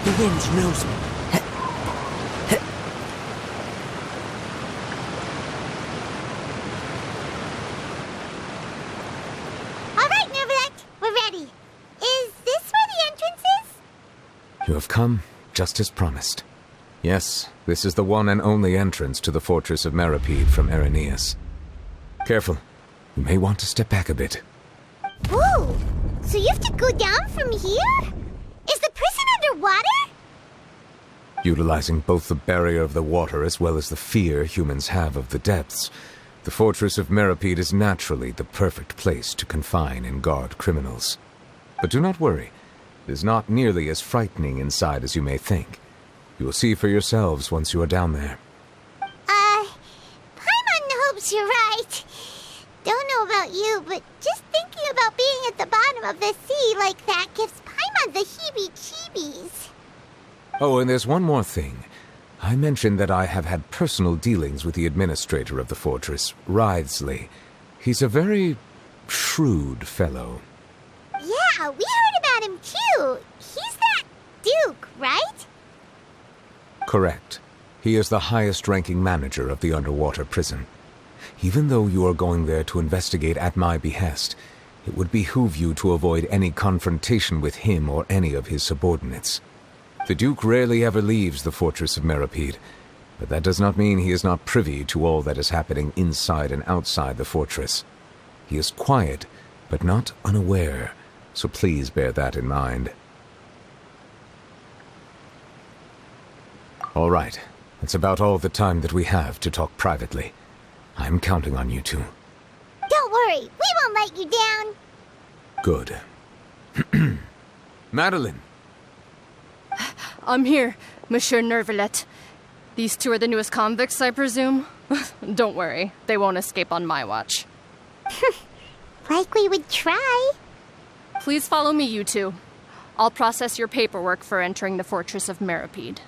The wind knows me. All right, Navia, we're ready. Is this where the entrance is? You have come just as promised. Yes, this is the one and only entrance to the fortress of Meripede from Irenaeus. Careful. You may want to step back a bit. Whoa! So you have to go down from here? Is the prison underwater? Utilizing both the barrier of the water as well as the fear humans have of the depths, the fortress of Meripede is naturally the perfect place to confine and guard criminals. But do not worry. It is not nearly as frightening inside as you may think. You will see for yourselves once you are down there. Paimon hopes you're right. Don't know about you, but just thinking about being at the bottom of the sea like that gives Paimon the heebie-jeebies. Oh, and there's one more thing. I mentioned that I have had personal dealings with the administrator of the fortress, Writhsley. He's a very shrewd fellow. Yeah, we heard about him too. He's that Duke, right? Correct. He is the highest-ranking manager of the underwater prison. Even though you are going there to investigate at my behest, it would behoove you to avoid any confrontation with him or any of his subordinates. The Duke rarely ever leaves the fortress of Meripede, but that does not mean he is not privy to all that is happening inside and outside the fortress. He is quiet, but not unaware, so please bear that in mind. All right, that's about all the time that we have to talk privately. I'm counting on you two. Don't worry, we won't let you down. Good. Madeline! I'm here, Monsieur Nervalet. These two are the newest convicts, I presume? Don't worry, they won't escape on my watch. Like we would try. Please follow me, you two. I'll process your paperwork for entering the fortress of Meripede.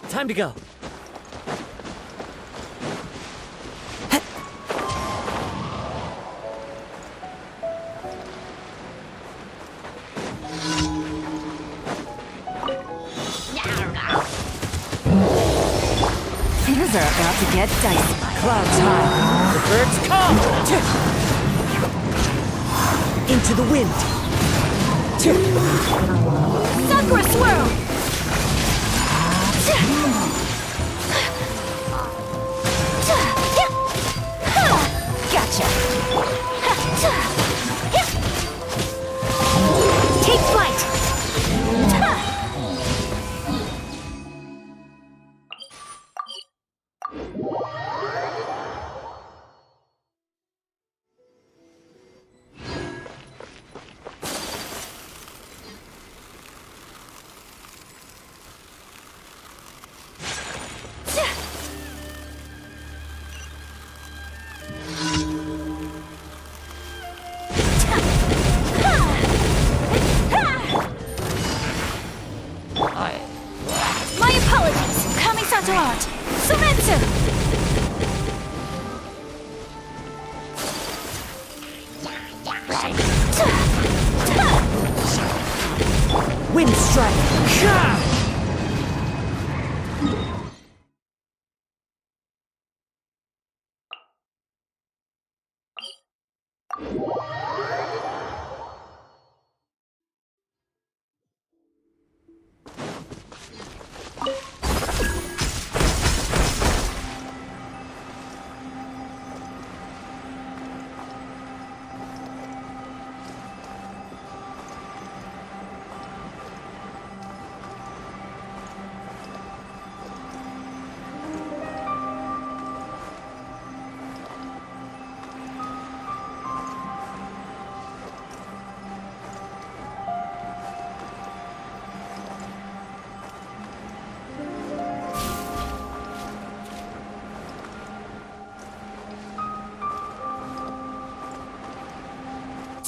Time to go. Things are about to get dicey. Clouds high. The birds come! Into the wind. Sakura swirl! battle art! Sumetsu! Wind strike! Ka!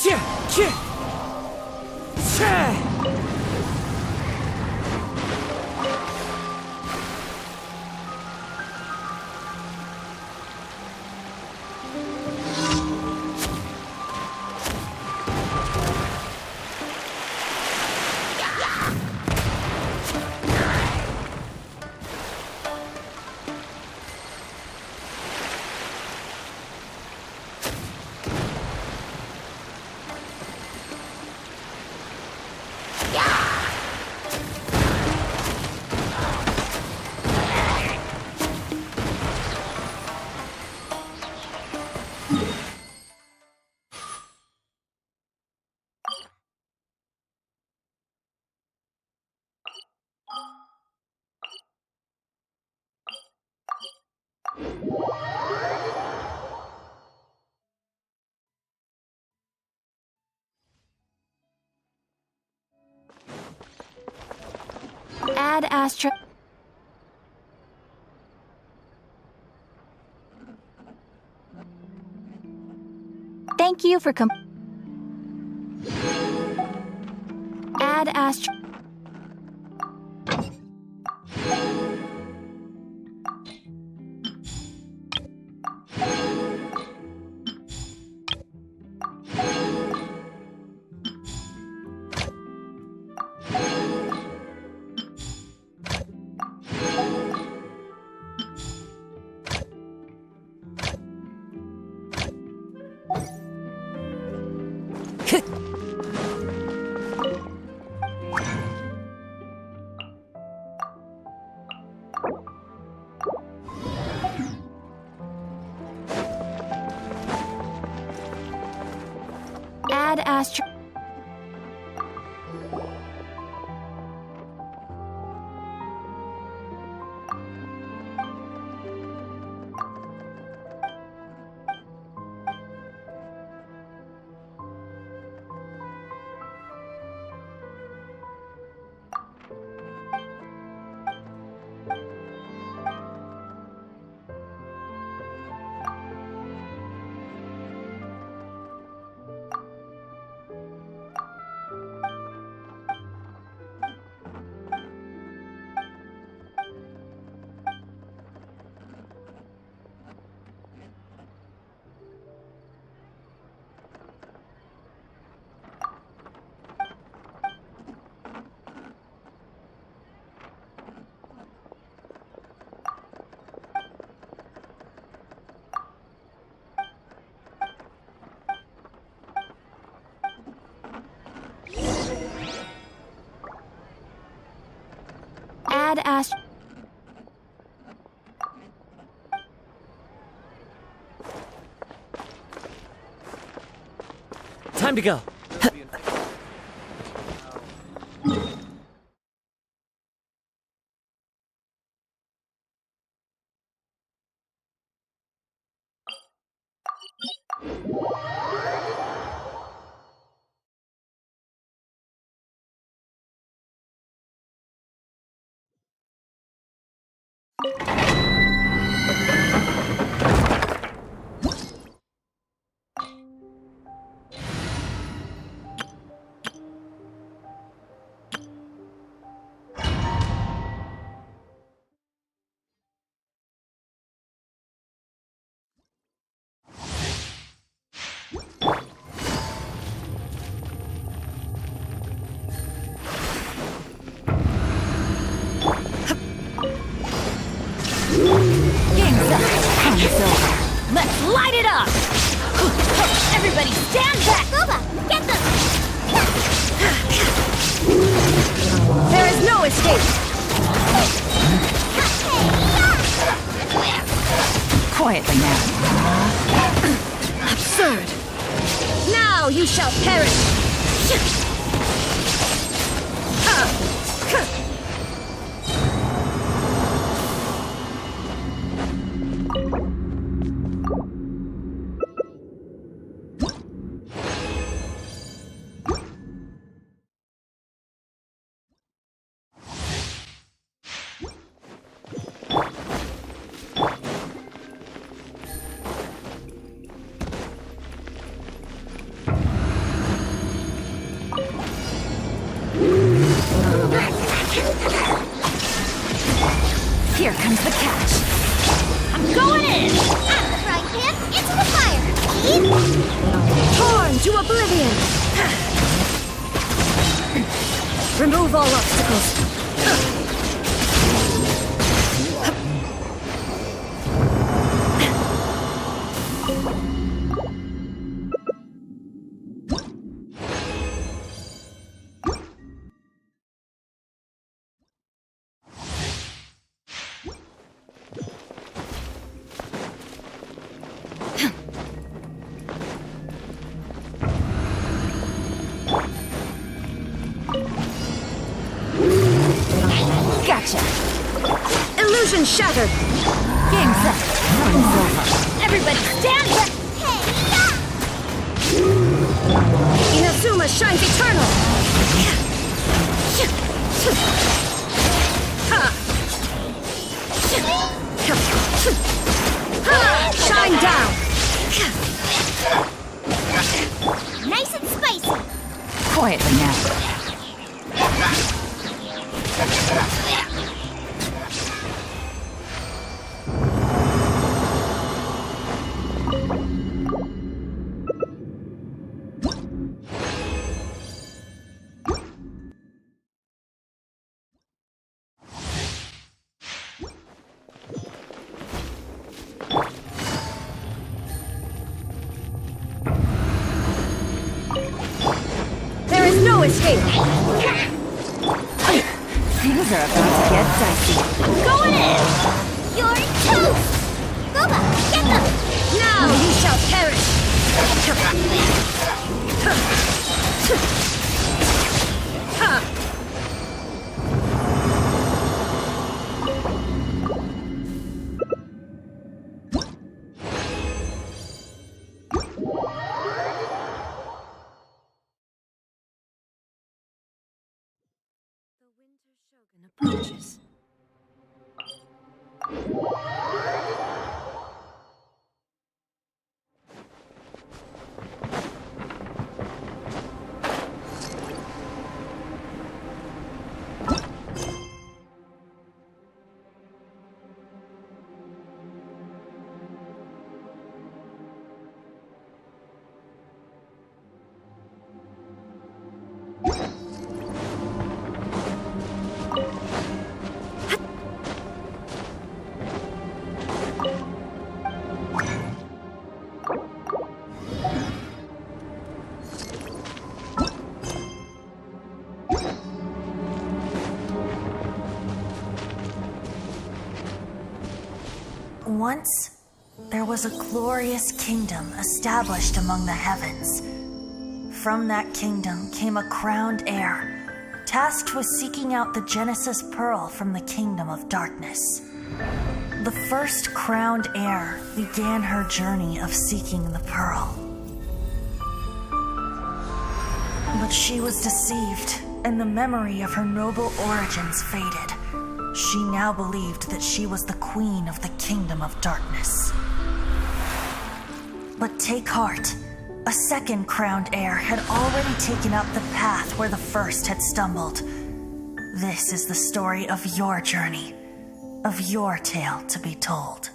Tja! Tja! Tja! Add Astra. Thank you for Add Astra. Add Astra. Add Astra. Time to go. it's over. Let's light it up! Everybody stand back! Booba, get them! There is no escape! Quietly now. Absurd! Now you shall perish! Here comes the catch. I'm going in! Right him into the fire! Lead! Torn to oblivion! Remove all obstacles. Gotcha! Illusion shattered! Game set! Runs over! Everybody stand back! Inazuma shines eternal! Shine down! Nice and spicy! Quietly now. There is no escape! Things are about to get dicey. Going in! You're toast! Booba, get them! Now you shall perish! Approaches. Once, there was a glorious kingdom established among the heavens. From that kingdom came a crowned heir, tasked with seeking out the Genesis Pearl from the kingdom of darkness. The first crowned heir began her journey of seeking the pearl. But she was deceived, and the memory of her noble origins faded. She now believed that she was the queen of the kingdom of darkness. But take heart. A second crowned heir had already taken up the path where the first had stumbled. This is the story of your journey, of your tale to be told.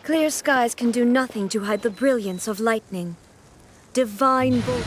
Clear skies can do nothing to hide the brilliance of lightning. Divine bolt.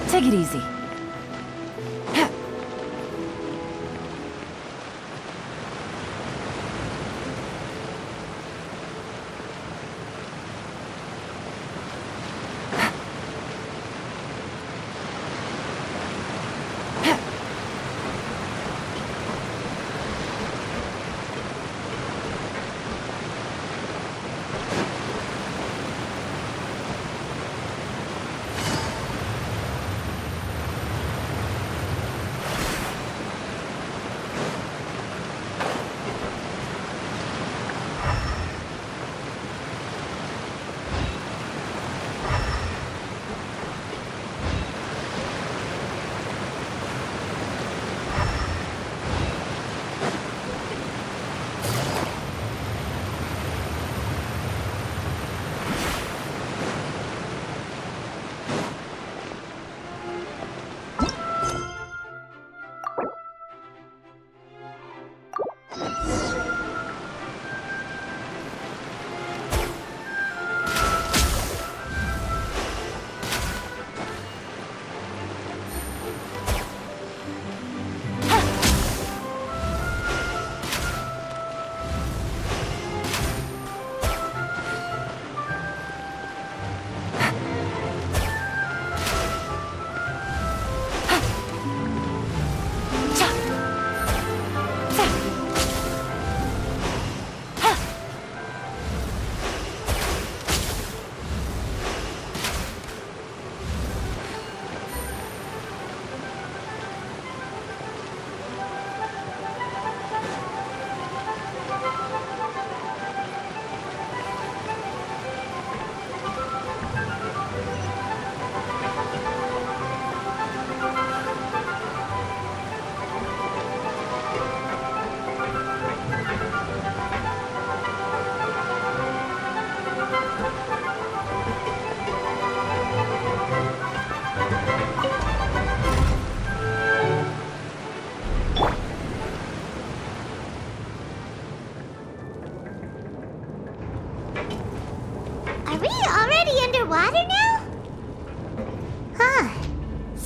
Take it easy.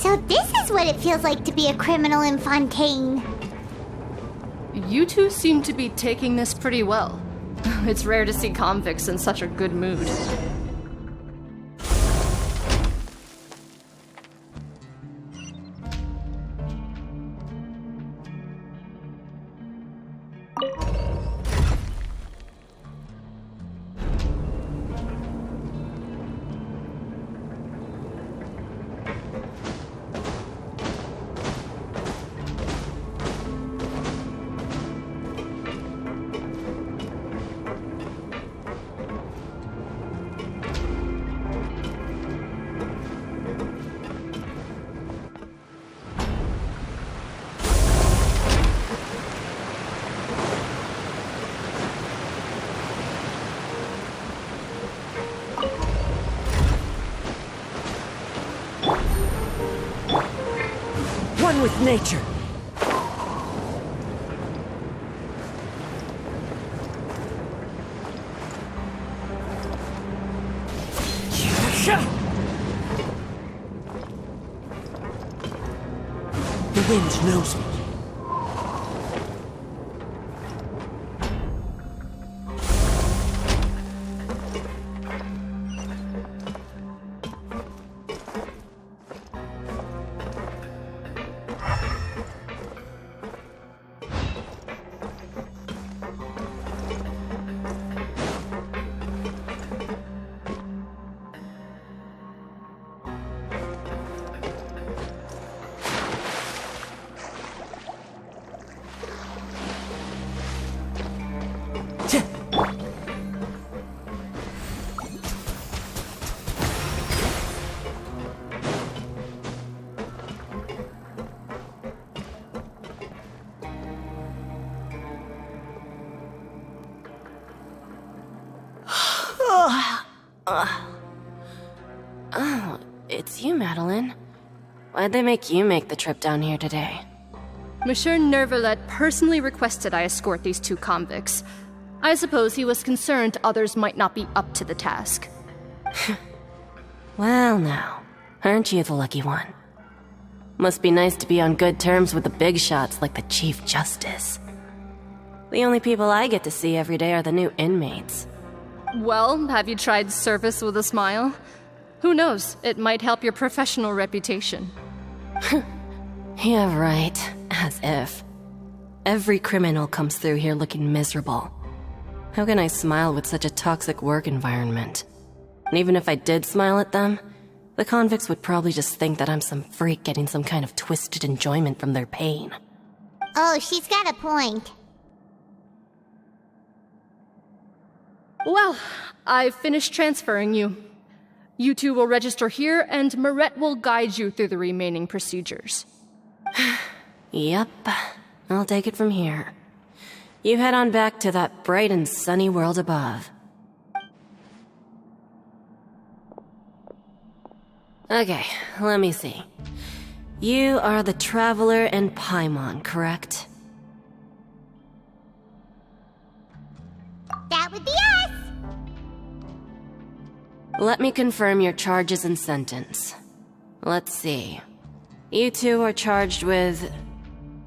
So this is what it feels like to be a criminal in Fontaine. You two seem to be taking this pretty well. It's rare to see convicts in such a good mood. One with nature. The wind knows me. Oh, it's you, Madeline. Why'd they make you make the trip down here today? Monsieur Nervalet personally requested I escort these two convicts. I suppose he was concerned others might not be up to the task. Well now, aren't you the lucky one? Must be nice to be on good terms with the big shots like the Chief Justice. The only people I get to see every day are the new inmates. Well, have you tried service with a smile? Who knows, it might help your professional reputation. Yeah, right. As if. Every criminal comes through here looking miserable. How can I smile with such a toxic work environment? And even if I did smile at them, the convicts would probably just think that I'm some freak getting some kind of twisted enjoyment from their pain. Oh, she's got a point. Well, I've finished transferring you. You two will register here, and Marette will guide you through the remaining procedures. Yep, I'll take it from here. You head on back to that bright and sunny world above. Okay, let me see. You are the Traveler and Paimon, correct? That would be us! Let me confirm your charges and sentence. Let's see. You two are charged with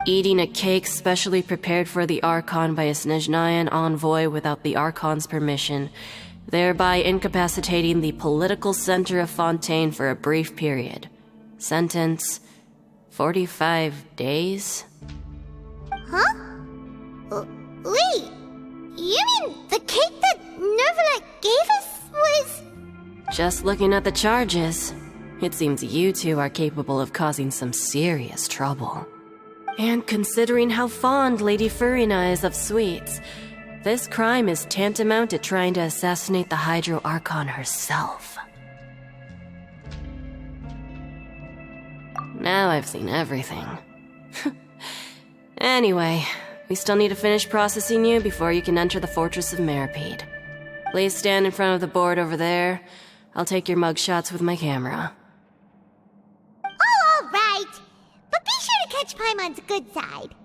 eating a cake specially prepared for the Archon by a Snezhnayan envoy without the Archon's permission, thereby incapacitating the political center of Fontaine for a brief period. Sentence: 45 days? Huh? Wait, you mean the cake that Nervalet gave us was... Just looking at the charges, it seems you two are capable of causing some serious trouble. And considering how fond Lady Furina is of sweets, this crime is tantamount to trying to assassinate the Hydro Archon herself. Now I've seen everything. Anyway, we still need to finish processing you before you can enter the Fortress of Meripede. Please stand in front of the board over there. I'll take your mugshots with my camera. Oh, all right. But be sure to catch Paimon's good side.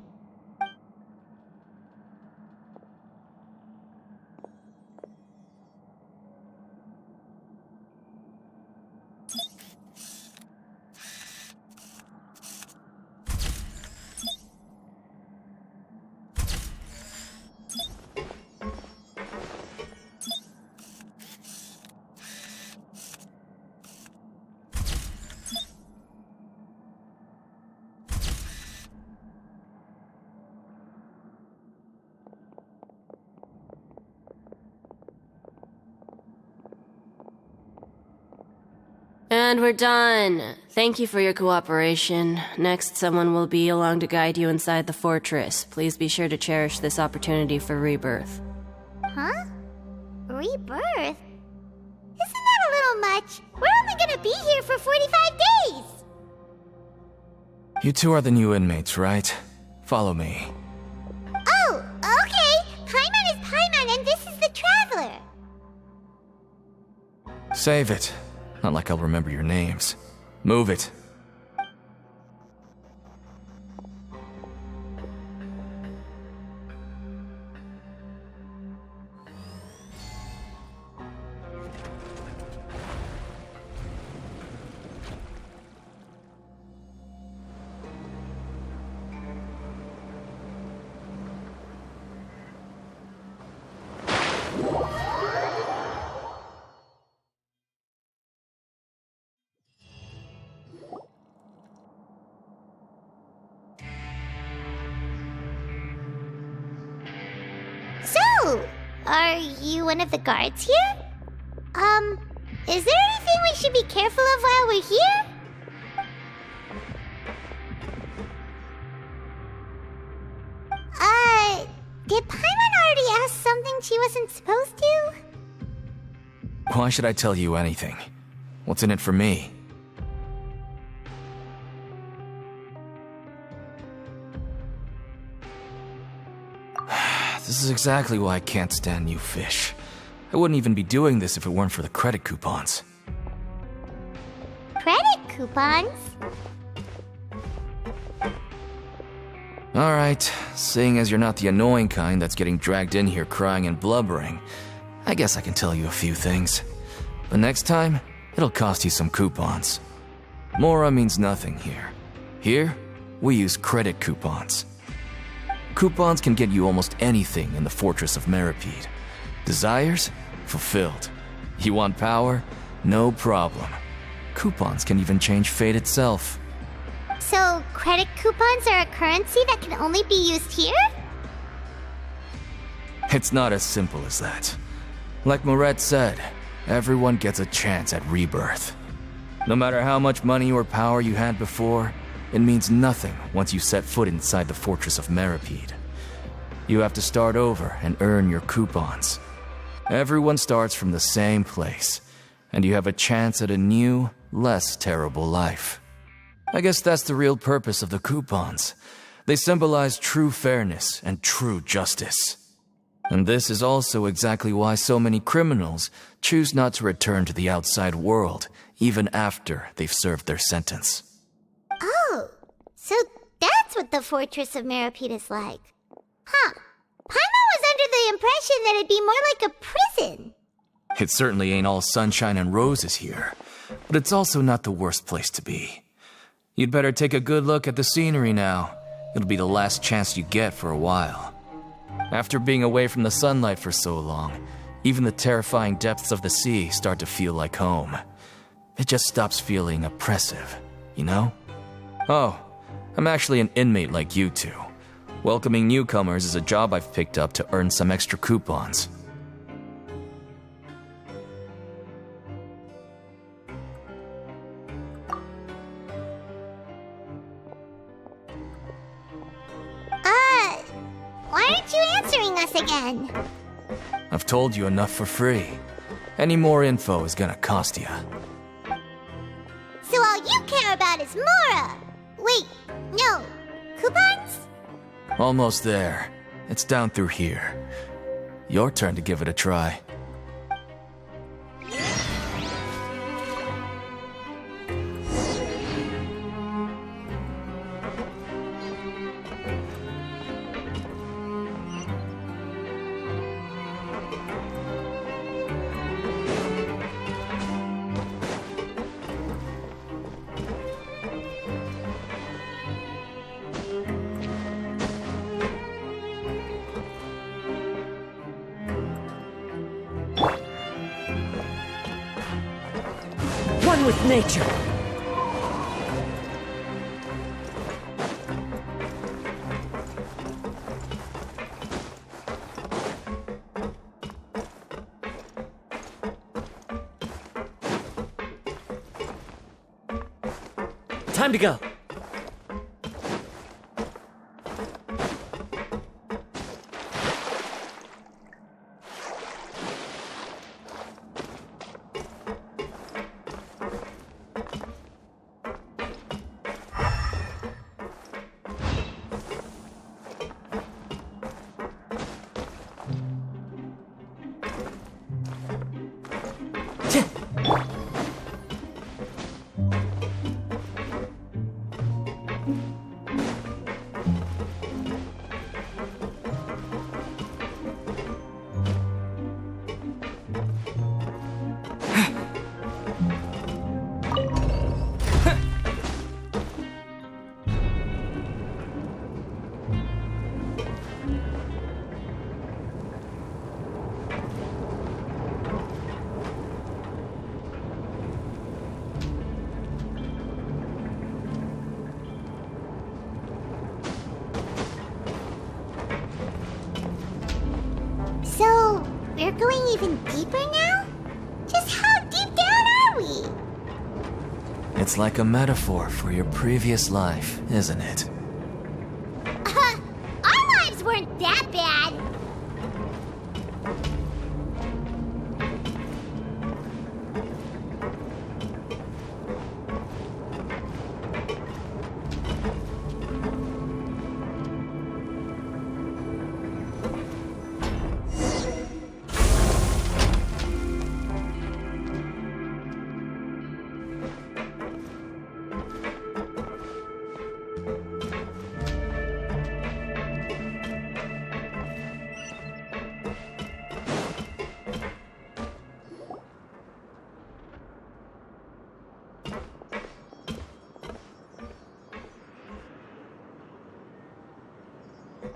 And we're done. Thank you for your cooperation. Next, someone will be along to guide you inside the fortress. Please be sure to cherish this opportunity for rebirth. Huh? Rebirth? Isn't that a little much? We're only gonna be here for 45 days! You two are the new inmates, right? Follow me. Oh, okay! Paimon is Paimon and this is the Traveler! Save it. Not like I'll remember your names. Move it. So, are you one of the guards here? Is there anything we should be careful of while we're here? Did Paimon already ask something she wasn't supposed to? Why should I tell you anything? What's in it for me? This is exactly why I can't stand you fish. I wouldn't even be doing this if it weren't for the credit coupons. Credit coupons? Alright, seeing as you're not the annoying kind that's getting dragged in here crying and blubbering, I guess I can tell you a few things. But next time, it'll cost you some coupons. Mora means nothing here. Here, we use credit coupons. Coupons can get you almost anything in the Fortress of Meripede. Desires? Fulfilled. You want power? No problem. Coupons can even change fate itself. So, credit coupons are a currency that can only be used here? It's not as simple as that. Like Moret said, everyone gets a chance at rebirth. No matter how much money or power you had before, it means nothing once you set foot inside the Fortress of Meripede. You have to start over and earn your coupons. Everyone starts from the same place, and you have a chance at a new, less terrible life. I guess that's the real purpose of the coupons. They symbolize true fairness and true justice. And this is also exactly why so many criminals choose not to return to the outside world, even after they've served their sentence. Oh, so that's what the Fortress of Meripede is like. Huh. Paimon was under the impression that it'd be more like a prison. It certainly ain't all sunshine and roses here, but it's also not the worst place to be. You'd better take a good look at the scenery now. It'll be the last chance you get for a while. After being away from the sunlight for so long, even the terrifying depths of the sea start to feel like home. It just stops feeling oppressive, you know? Oh, I'm actually an inmate like you two. Welcoming newcomers is a job I've picked up to earn some extra coupons. Why aren't you answering us again? I've told you enough for free. Any more info is gonna cost you. So all you care about is Mora! Wait, no. Coupons? Almost there. It's down through here. Your turn to give it a try. One with nature. Time to go. So, we're going even deeper now? Just how deep down are we? It's like a metaphor for your previous life, isn't it? Our lives weren't that bad.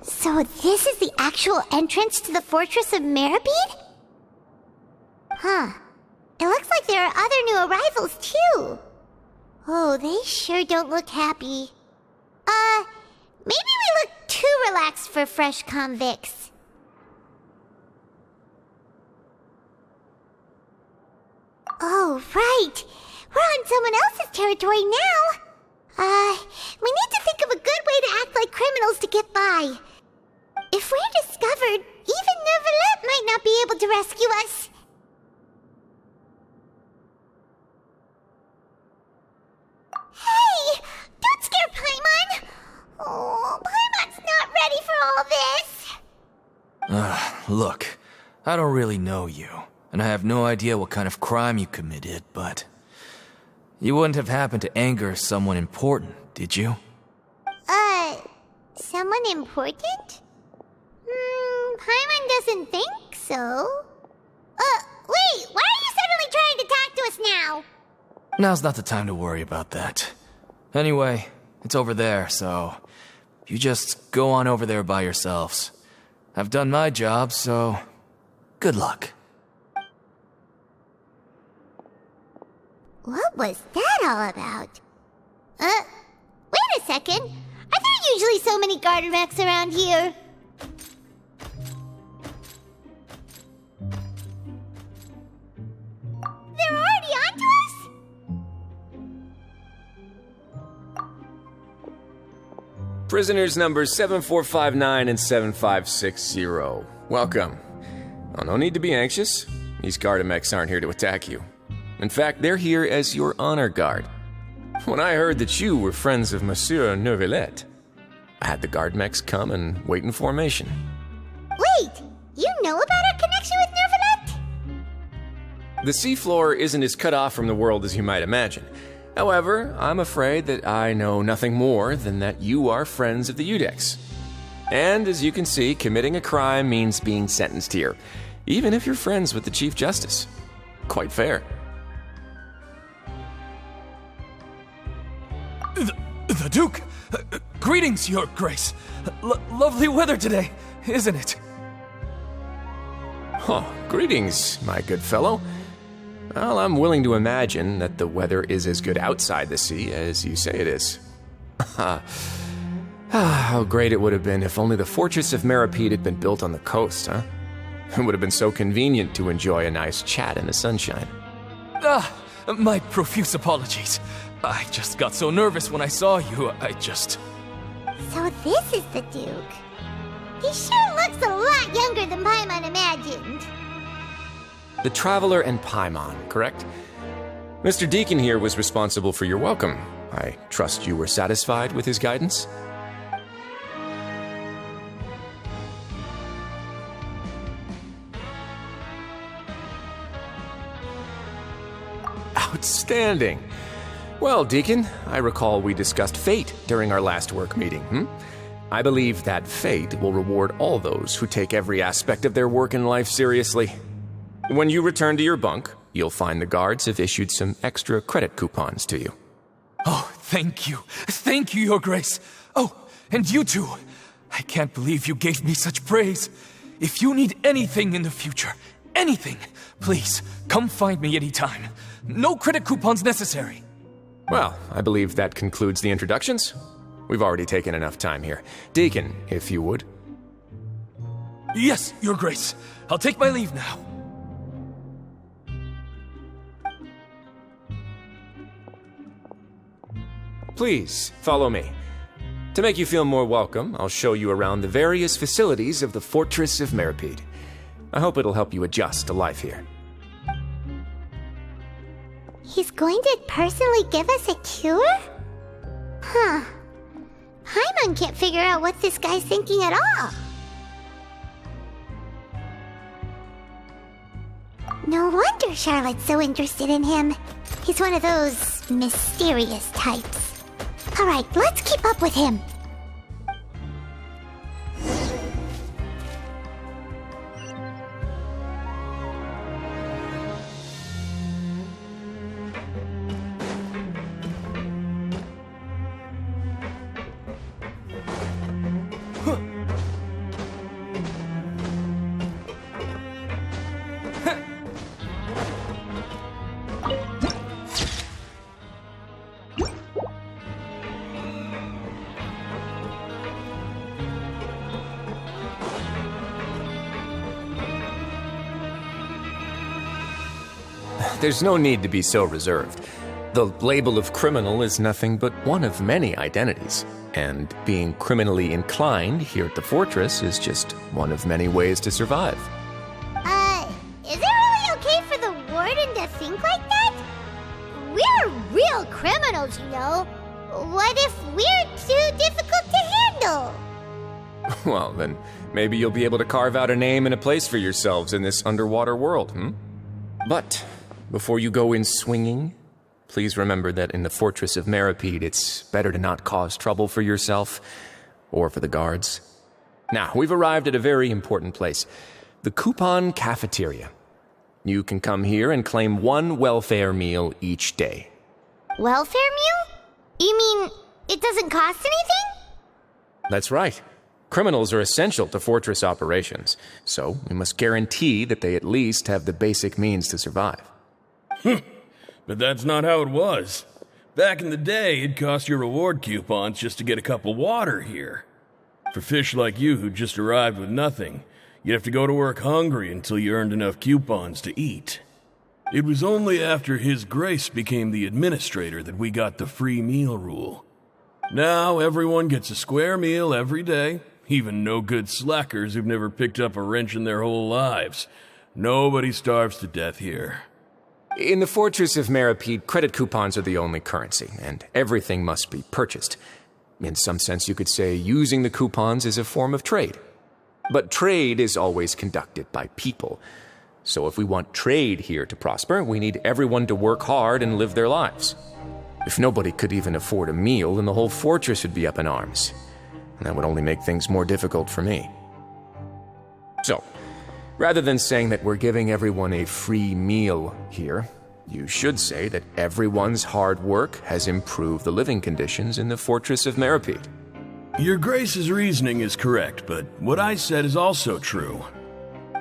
So this is the actual entrance to the Fortress of Meribed? Huh. It looks like there are other new arrivals, too. Oh, they sure don't look happy. Maybe we look too relaxed for fresh convicts. Oh, right. We're on someone else's territory now. We need to think of a good way to act like criminals to get by. If we're discovered, even Nervalet might not be able to rescue us. Hey! Don't scare Paimon! Oh, Paimon's not ready for all this! Look, I don't really know you, and I have no idea what kind of crime you committed, but... You wouldn't have happened to anger someone important, did you? Someone important? Paimon doesn't think so. Wait, why are you suddenly trying to talk to us now? Now's not the time to worry about that. Anyway, it's over there, so... You just go on over there by yourselves. I've done my job, so... Good luck. What was that all about? Wait a second. Are there usually so many garter mechs around here? They're already onto us? Prisoners numbers 7459 and 7560. Welcome. Oh, no need to be anxious. These garter mechs aren't here to attack you. In fact, they're here as your honor guard. When I heard that you were friends of Monsieur Nervalet, I had the guard mechs come and wait in formation. Wait, you know about our connection with Nervalet? The seafloor isn't as cut off from the world as you might imagine. However, I'm afraid that I know nothing more than that you are friends of the Udex. And as you can see, committing a crime means being sentenced here, even if you're friends with the Chief Justice. Quite fair. The Duke! Greetings, Your Grace. Lovely weather today, isn't it? Huh, greetings, my good fellow. Well, I'm willing to imagine that the weather is as good outside the sea as you say it is. How great it would have been if only the Fortress of Meribed had been built on the coast, huh? It would have been so convenient to enjoy a nice chat in the sunshine. My profuse apologies. I just got so nervous when I saw you, So this is the Duke. He sure looks a lot younger than Paimon imagined. The Traveler and Paimon, correct? Mr. Deacon here was responsible for your welcome. I trust you were satisfied with his guidance? Outstanding. Well, Deacon, I recall we discussed fate during our last work meeting, I believe that fate will reward all those who take every aspect of their work in life seriously. When you return to your bunk, you'll find the guards have issued some extra credit coupons to you. Oh, thank you. Thank you, Your Grace. Oh, and you too. I can't believe you gave me such praise. If you need anything in the future, anything, please, come find me anytime. No credit coupons necessary. Well, I believe that concludes the introductions. We've already taken enough time here. Deacon, if you would. Yes, Your Grace. I'll take my leave now. Please, follow me. To make you feel more welcome, I'll show you around the various facilities of the Fortress of Meripede. I hope it'll help you adjust to life here. He's going to personally give us a cure? Huh. Paimon can't figure out what this guy's thinking at all. No wonder Charlotte's so interested in him. He's one of those mysterious types. Alright, let's keep up with him. There's no need to be so reserved. The label of criminal is nothing but one of many identities, and being criminally inclined here at the fortress is just one of many ways to survive. Is it really okay for the warden to think like that? We're real criminals, you know. What if we're too difficult to handle? Well, then maybe you'll be able to carve out a name and a place for yourselves in this underwater world, But before you go in swinging, please remember that in the Fortress of Meripede, it's better to not cause trouble for yourself or for the guards. Now, we've arrived at a very important place, the Coupon Cafeteria. You can come here and claim one welfare meal each day. Welfare meal? You mean it doesn't cost anything? That's right. Criminals are essential to fortress operations, so we must guarantee that they at least have the basic means to survive. But that's not how it was. Back in the day, it cost your reward coupons just to get a cup of water here. For fish like you who just arrived with nothing, you'd have to go to work hungry until you earned enough coupons to eat. It was only after His Grace became the administrator that we got the free meal rule. Now everyone gets a square meal every day, even no-good slackers who've never picked up a wrench in their whole lives. Nobody starves to death here. In the Fortress of Meripede, credit coupons are the only currency, and everything must be purchased. In some sense, you could say using the coupons is a form of trade. But trade is always conducted by people. So if we want trade here to prosper, we need everyone to work hard and live their lives. If nobody could even afford a meal, then the whole fortress would be up in arms. And that would only make things more difficult for me. So, rather than saying that we're giving everyone a free meal here, you should say that everyone's hard work has improved the living conditions in the Fortress of Meripede. Your Grace's reasoning is correct, but what I said is also true.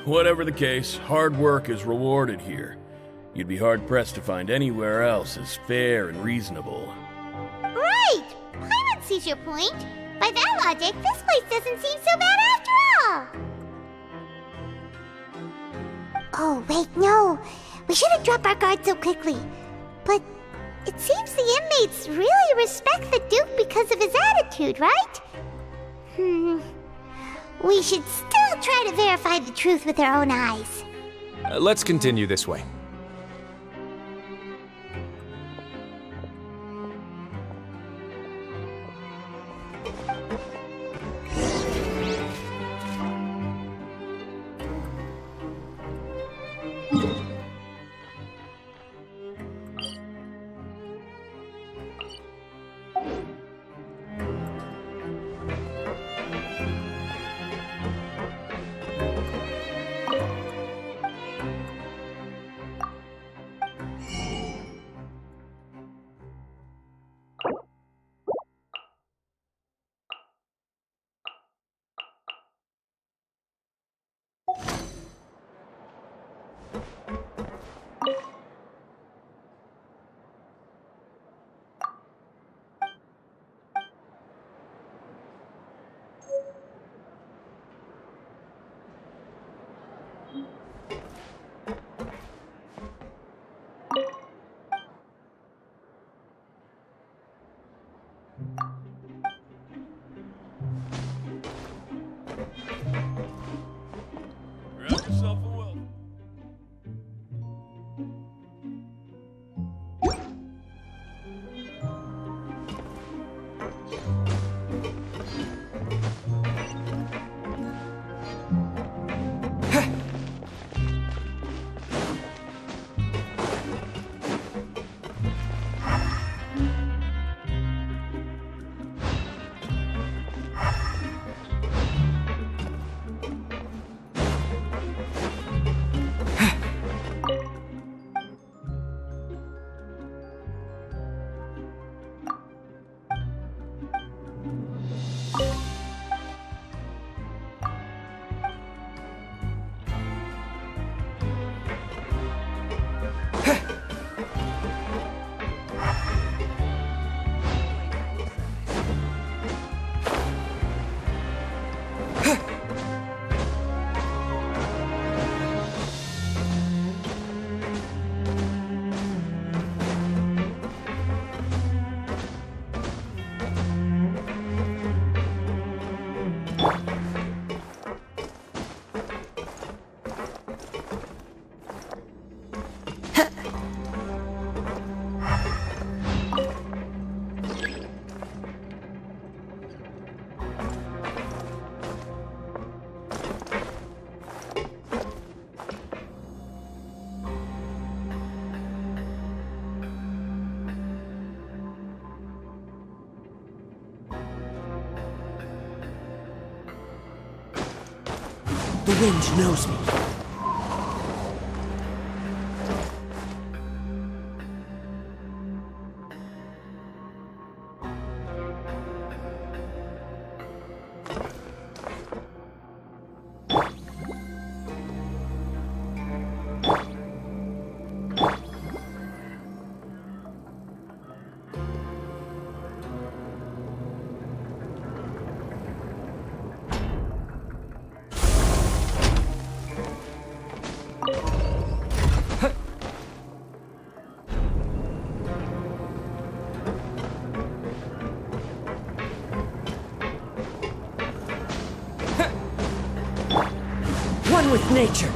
Whatever the case, hard work is rewarded here. You'd be hard-pressed to find anywhere else as fair and reasonable. Right! Paimon sees your point. By that logic, this place doesn't seem so bad after all. Oh, wait, no. We shouldn't drop our guard so quickly. But it seems the inmates really respect the Duke because of his attitude, right? We should still try to verify the truth with our own eyes. Let's continue this way. Grab yourself a will. The wind knows me. One with nature.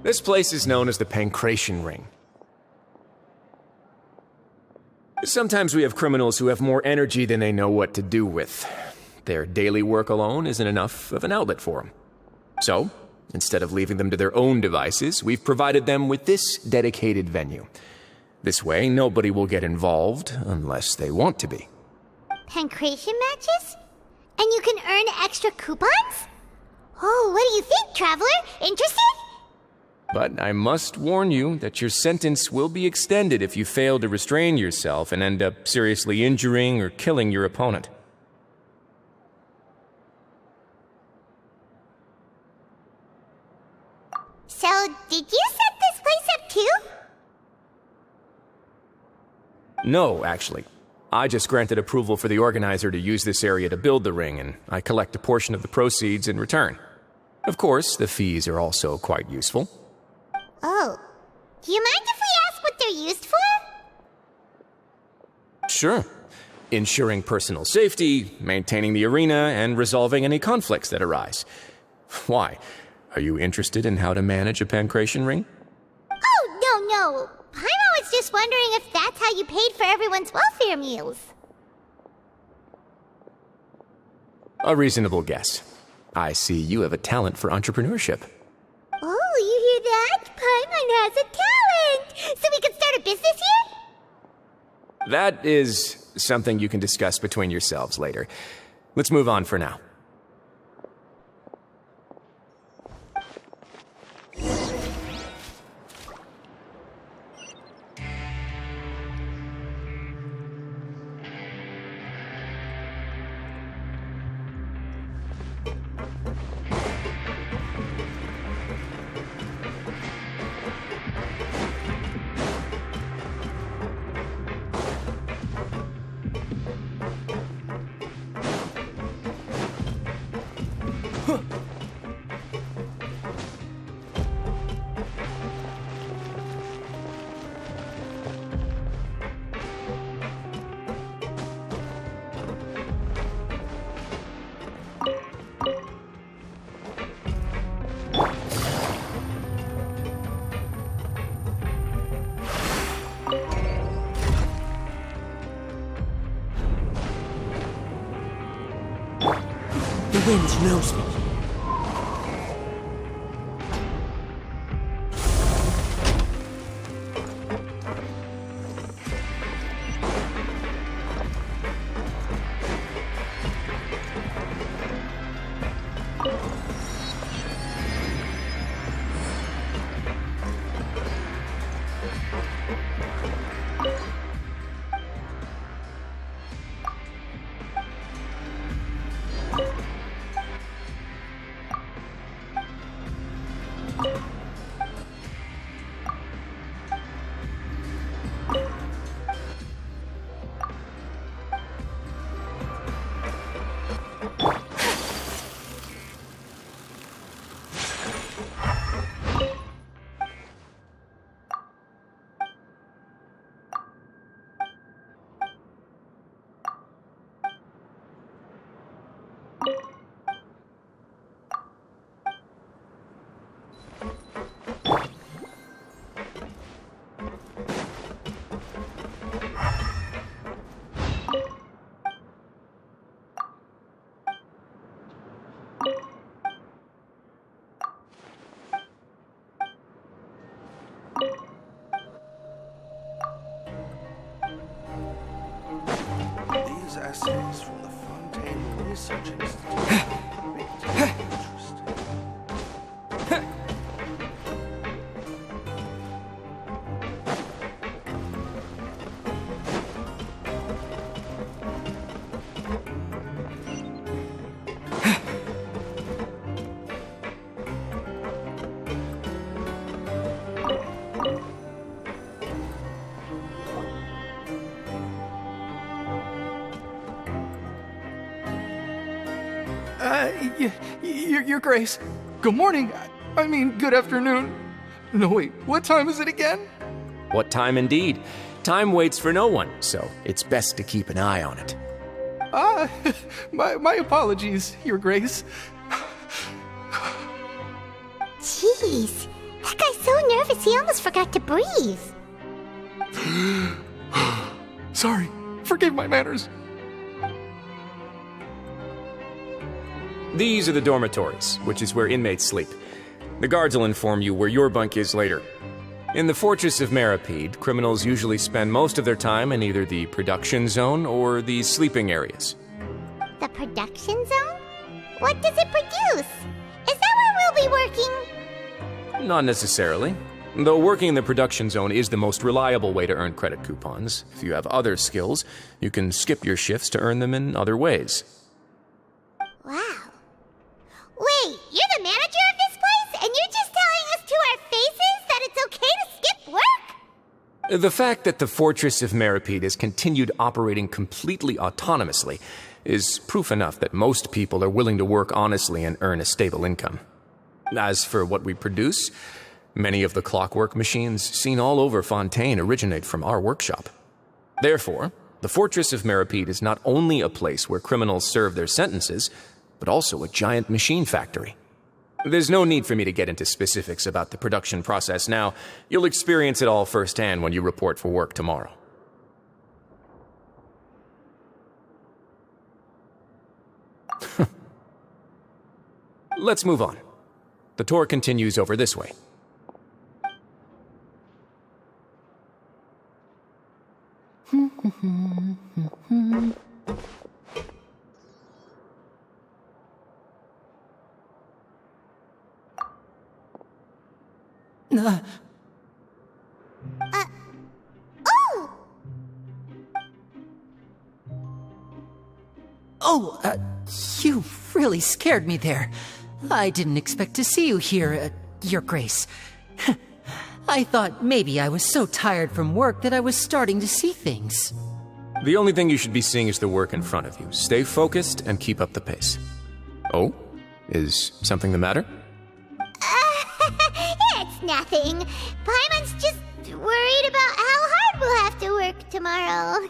This place is known as the Pancration Ring. Sometimes we have criminals who have more energy than they know what to do with. Their daily work alone isn't enough of an outlet for them. So, instead of leaving them to their own devices, we've provided them with this dedicated venue. This way, nobody will get involved unless they want to be. Pancration matches? And you can earn extra coupons? Oh, what do you think, traveler? Interested? But I must warn you that your sentence will be extended if you fail to restrain yourself and end up seriously injuring or killing your opponent. So, did you set this place up too? No, actually. I just granted approval for the organizer to use this area to build the ring, and I collect a portion of the proceeds in return. Of course, the fees are also quite useful. Oh. Do you mind if we ask what they're used for? Sure. Ensuring personal safety, maintaining the arena, and resolving any conflicts that arise. Why? Are you interested in how to manage a pancration ring? Oh, no. Paimon was just wondering if that's how you paid for everyone's welfare meals. A reasonable guess. I see you have a talent for entrepreneurship. Oh, you hear that? Paimon has a talent! So we can start a business here? That is something you can discuss between yourselves later. Let's move on for now. The wind knows me. These essays from the Fontaine Research Institute make it interesting. Your Grace. Good morning. I mean, good afternoon. No, wait, what time is it again? What time indeed? Time waits for no one, so it's best to keep an eye on it. My apologies, Your Grace. Jeez, that guy's so nervous he almost forgot to breathe. Sorry, forgive my manners. These are the dormitories, which is where inmates sleep. The guards will inform you where your bunk is later. In the Fortress of Meripede, criminals usually spend most of their time in either the production zone or the sleeping areas. The production zone? What does it produce? Is that where we'll be working? Not necessarily. Though working in the production zone is the most reliable way to earn credit coupons, if you have other skills, you can skip your shifts to earn them in other ways. Wow. Wait, you're the manager of this place, and you're just telling us to our faces that it's okay to skip work? The fact that the Fortress of Meripede has continued operating completely autonomously is proof enough that most people are willing to work honestly and earn a stable income. As for what we produce, many of the clockwork machines seen all over Fontaine originate from our workshop. Therefore, the Fortress of Meripede is not only a place where criminals serve their sentences, but also a giant machine factory. There's no need for me to get into specifics about the production process now. You'll experience it all firsthand when you report for work tomorrow. Let's move on. The tour continues over this way. You really scared me there. I didn't expect to see you here, Your Grace. I thought maybe I was so tired from work that I was starting to see things. The only thing you should be seeing is the work in front of you. Stay focused and keep up the pace. Oh? Is something the matter? It's nothing. Paimon's just worried about how hard we'll have to work tomorrow.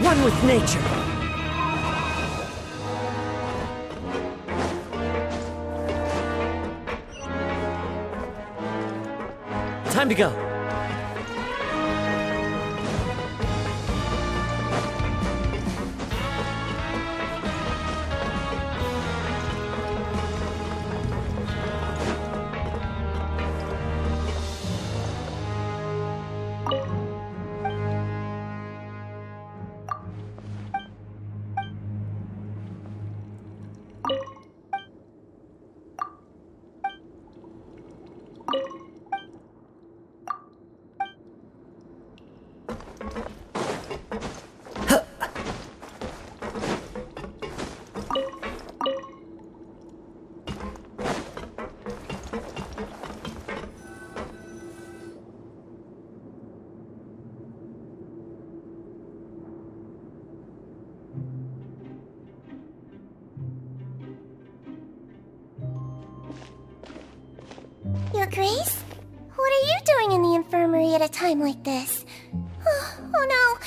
One with nature. Time to go. Your Grace? What are you doing in the infirmary at a time like this? Oh no,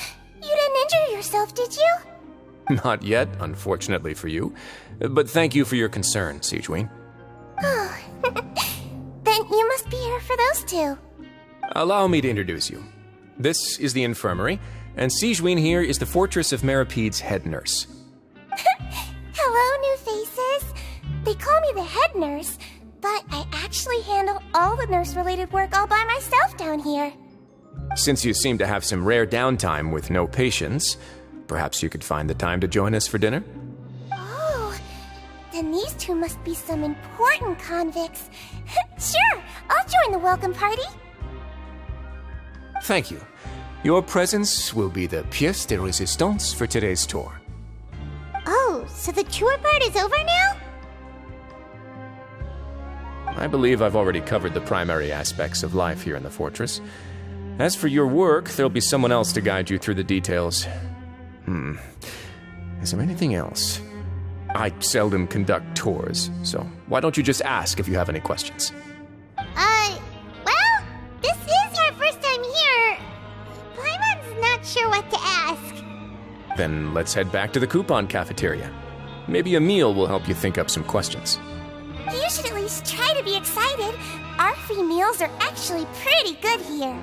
you didn't injure yourself, did you? Not yet, unfortunately for you. But thank you for your concern, Siegeween. Oh, then Then you must be here for those two. Allow me to introduce you. This is the infirmary, and Sigewinne here is the Fortress of Merapede's head nurse. Hello, new faces. They call me the head nurse, but I actually handle all the nurse-related work all by myself down here. Since you seem to have some rare downtime with no patients, perhaps you could find the time to join us for dinner? Oh, then these two must be some important convicts. Sure, I'll join the welcome party. Thank you. Your presence will be the pièce de résistance for today's tour. Oh, so the tour part is over now? I believe I've already covered the primary aspects of life here in the fortress. As for your work, there'll be someone else to guide you through the details. Is there anything else? I seldom conduct tours, so why don't you just ask if you have any questions? Well, this is our first time here. Paimon's not sure what to ask. Then let's head back to the coupon cafeteria. Maybe a meal will help you think up some questions. You should at least try to be excited. Our free meals are actually pretty good here.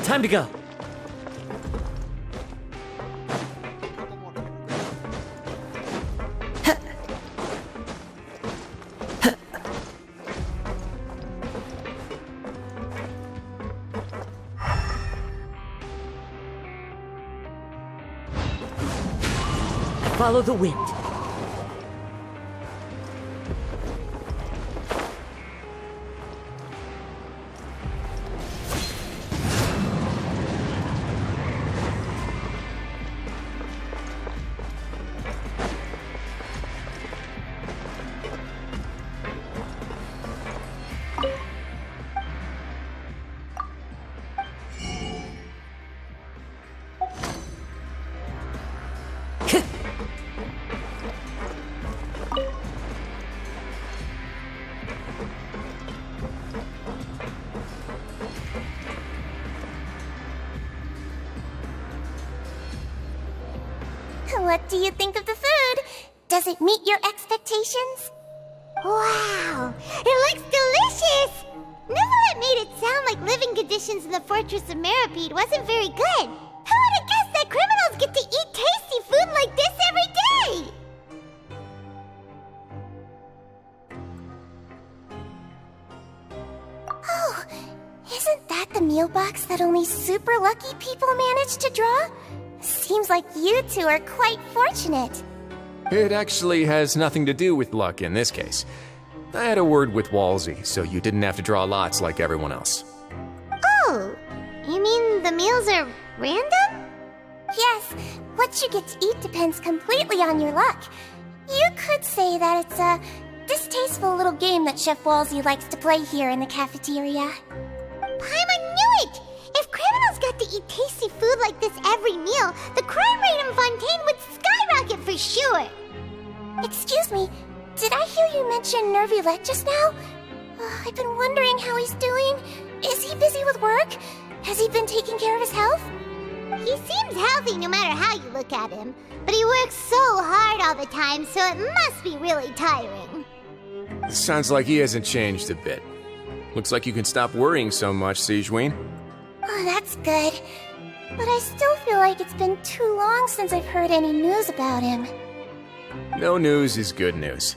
Time to go. Follow the wind. What do you think of the food? Does it meet your expectations? Wow, it looks delicious! Neverlet made it sound like living conditions in the Fortress of Meripede wasn't very good. Who would have guessed that criminals get to eat tasty food like this every day? Oh, isn't that the meal box that only super lucky people manage to draw? Seems like you two are quite fortunate. It actually has nothing to do with luck in this case. I had a word with Walsey, so you didn't have to draw lots like everyone else. Oh, you mean the meals are random? Yes, what you get to eat depends completely on your luck. You could say that it's a distasteful little game that Chef Walsey likes to play here in the cafeteria. Paimon knew it! If criminals got to eat tasty food like this every meal, the crime rate in Fontaine would skyrocket for sure! Excuse me, did I hear you mention Nervulette just now? I've been wondering how he's doing. Is he busy with work? Has he been taking care of his health? He seems healthy no matter how you look at him, but he works so hard all the time, so it must be really tiring. Sounds like he hasn't changed a bit. Looks like you can stop worrying so much, Sigewinne. Oh, that's good. But I still feel like it's been too long since I've heard any news about him. No news is good news.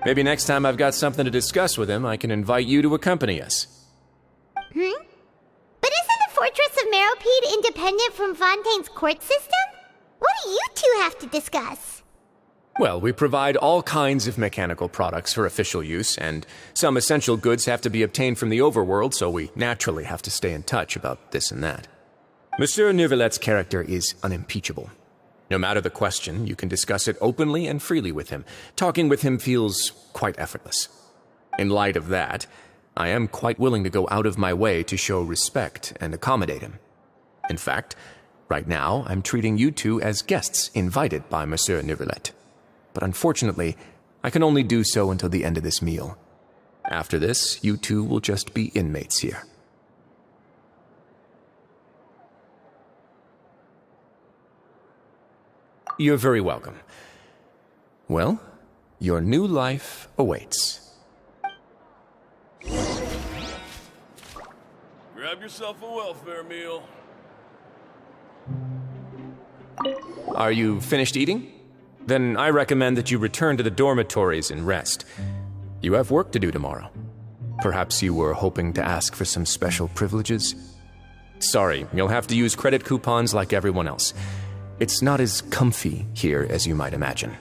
Maybe next time I've got something to discuss with him, I can invite you to accompany us. But isn't the Fortress of Meropide independent from Fontaine's court system? What do you two have to discuss? Well, we provide all kinds of mechanical products for official use, and some essential goods have to be obtained from the overworld, so we naturally have to stay in touch about this and that. Monsieur Neuvillett's character is unimpeachable. No matter the question, you can discuss it openly and freely with him. Talking with him feels quite effortless. In light of that, I am quite willing to go out of my way to show respect and accommodate him. In fact, right now, I'm treating you two as guests invited by Monsieur Neuvillette. But unfortunately, I can only do so until the end of this meal. After this, you two will just be inmates here. You're very welcome. Well, your new life awaits. Grab yourself a welfare meal. Are you finished eating? Then I recommend that you return to the dormitories and rest. You have work to do tomorrow. Perhaps you were hoping to ask for some special privileges? Sorry, you'll have to use credit coupons like everyone else. It's not as comfy here as you might imagine.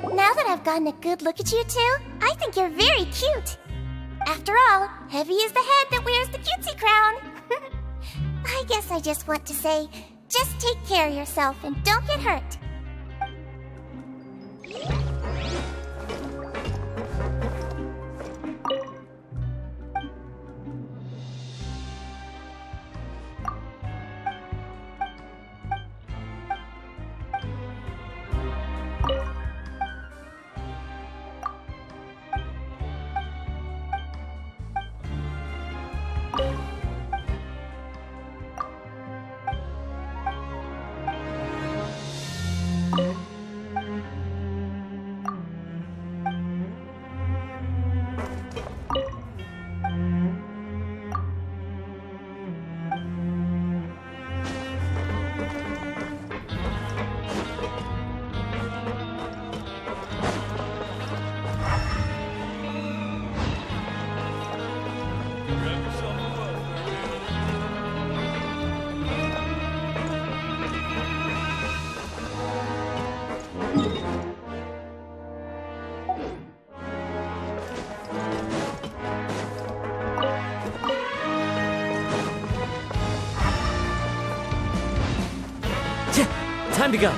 Now that I've gotten a good look at you two, I think you're very cute. After all, Heavy is the head that wears the cutesy crown. I guess I just want to say, just take care of yourself and don't get hurt. Time to go.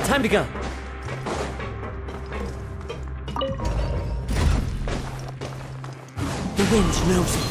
Time to go. The wind knows it.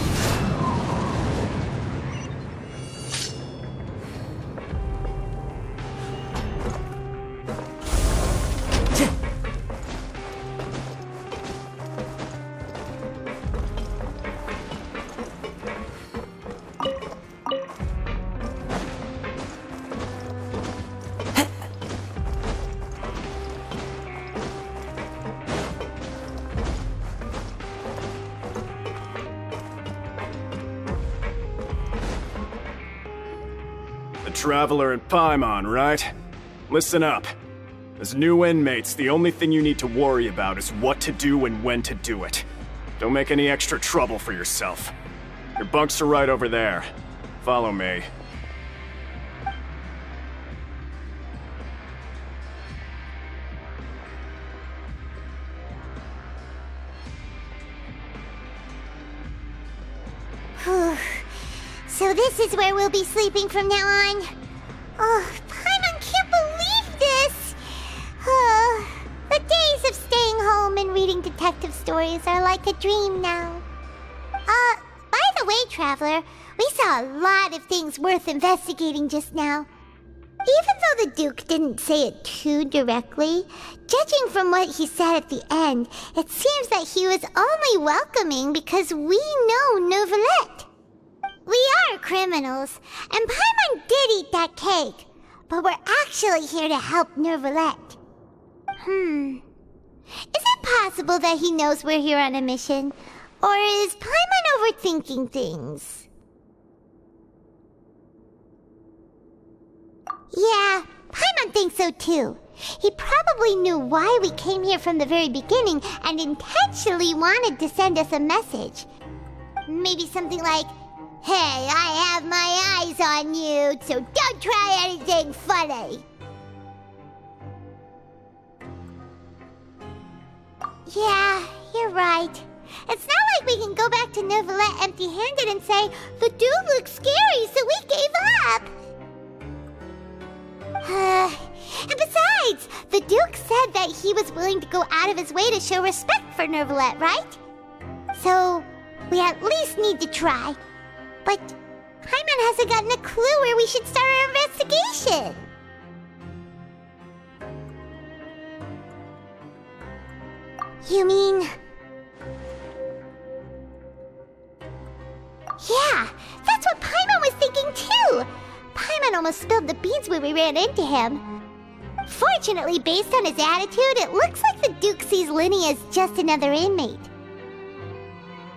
The Traveler and Paimon, right? Listen up. As new inmates, the only thing you need to worry about is what to do and when to do it. Don't make any extra trouble for yourself. Your bunks are right over there. Follow me. So this is where we'll be sleeping from now on. Oh, Paimon can't believe this! The days of staying home and reading detective stories are like a dream now. By the way, Traveler, we saw a lot of things worth investigating just now. Even though the Duke didn't say it too directly, judging from what he said at the end, it seems that he was only welcoming because we know Neuvillette. We are criminals, and Paimon did eat that cake, but we're actually here to help Neuvillette. Is it possible that he knows we're here on a mission? Or is Paimon overthinking things? Yeah, Paimon thinks so too. He probably knew why we came here from the very beginning and intentionally wanted to send us a message. Maybe something like, "Hey, I have my eyes on you, so don't try anything funny." Yeah, you're right. It's not like we can go back to Neuvillette empty-handed and say, "The dude looks scary, so we gave up." And besides, the Duke said that he was willing to go out of his way to show respect for Neuvillette, right? So, we at least need to try. But Paimon hasn't gotten a clue where we should start our investigation. You mean... Yeah, that's what Paimon was thinking too! Paimon almost spilled the beans when we ran into him. Fortunately, based on his attitude, it looks like the Duke sees Linny as just another inmate.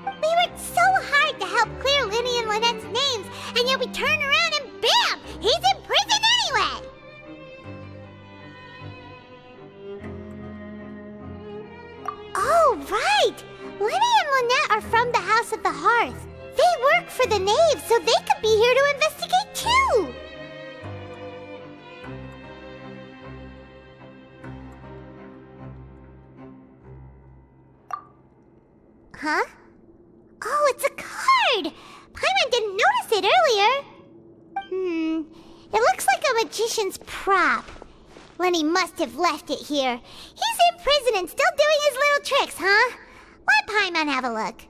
We worked so hard to help clear Linny and Lynette's names, and yet we turn around and bam! He's in prison anyway! Oh, right! Linny and Lynette are from the House of the Hearth. They work for the Knave, so they could be here to investigate too! Huh? Oh, it's a card! Paimon didn't notice it earlier. It looks like a magician's prop. Lenny must have left it here. He's in prison and still doing his little tricks, huh? Let Paimon have a look.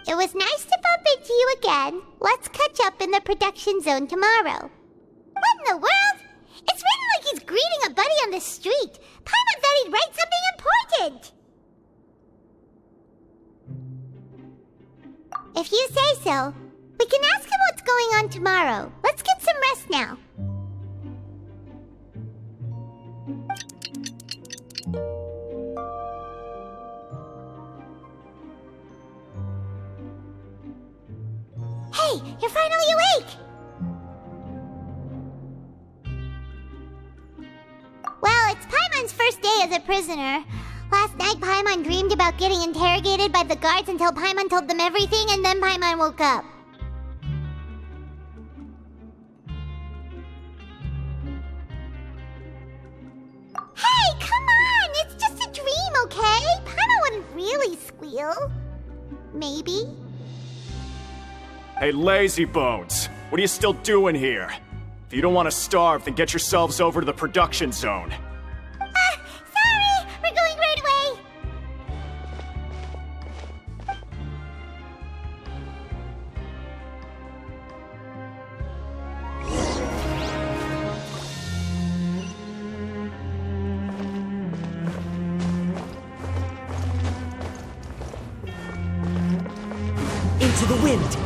It was nice to bump into you again. Let's catch up in the production zone tomorrow. What in the world? It's written like he's greeting a buddy on the street. Paimon thought he'd write something important. If you say so, we can ask him what's going on tomorrow. Let's get some rest now. Hey, you're finally awake! Well, it's Paimon's first day as a prisoner. Last night, Paimon dreamed about getting interrogated by the guards until Paimon told them everything, and then Paimon woke up. Hey, come on! It's just a dream, okay? Paimon wouldn't really squeal. Maybe. Hey, lazy bones! What are you still doing here? If you don't want to starve, then get yourselves over to the production zone. Sorry! We're going right away! Into the wind!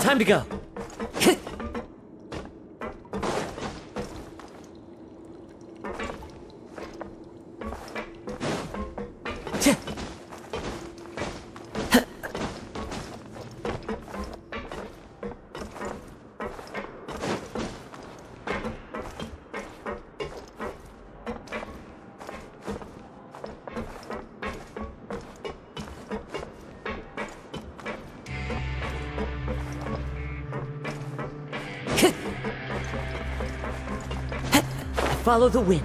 Time to go. Follow the wind.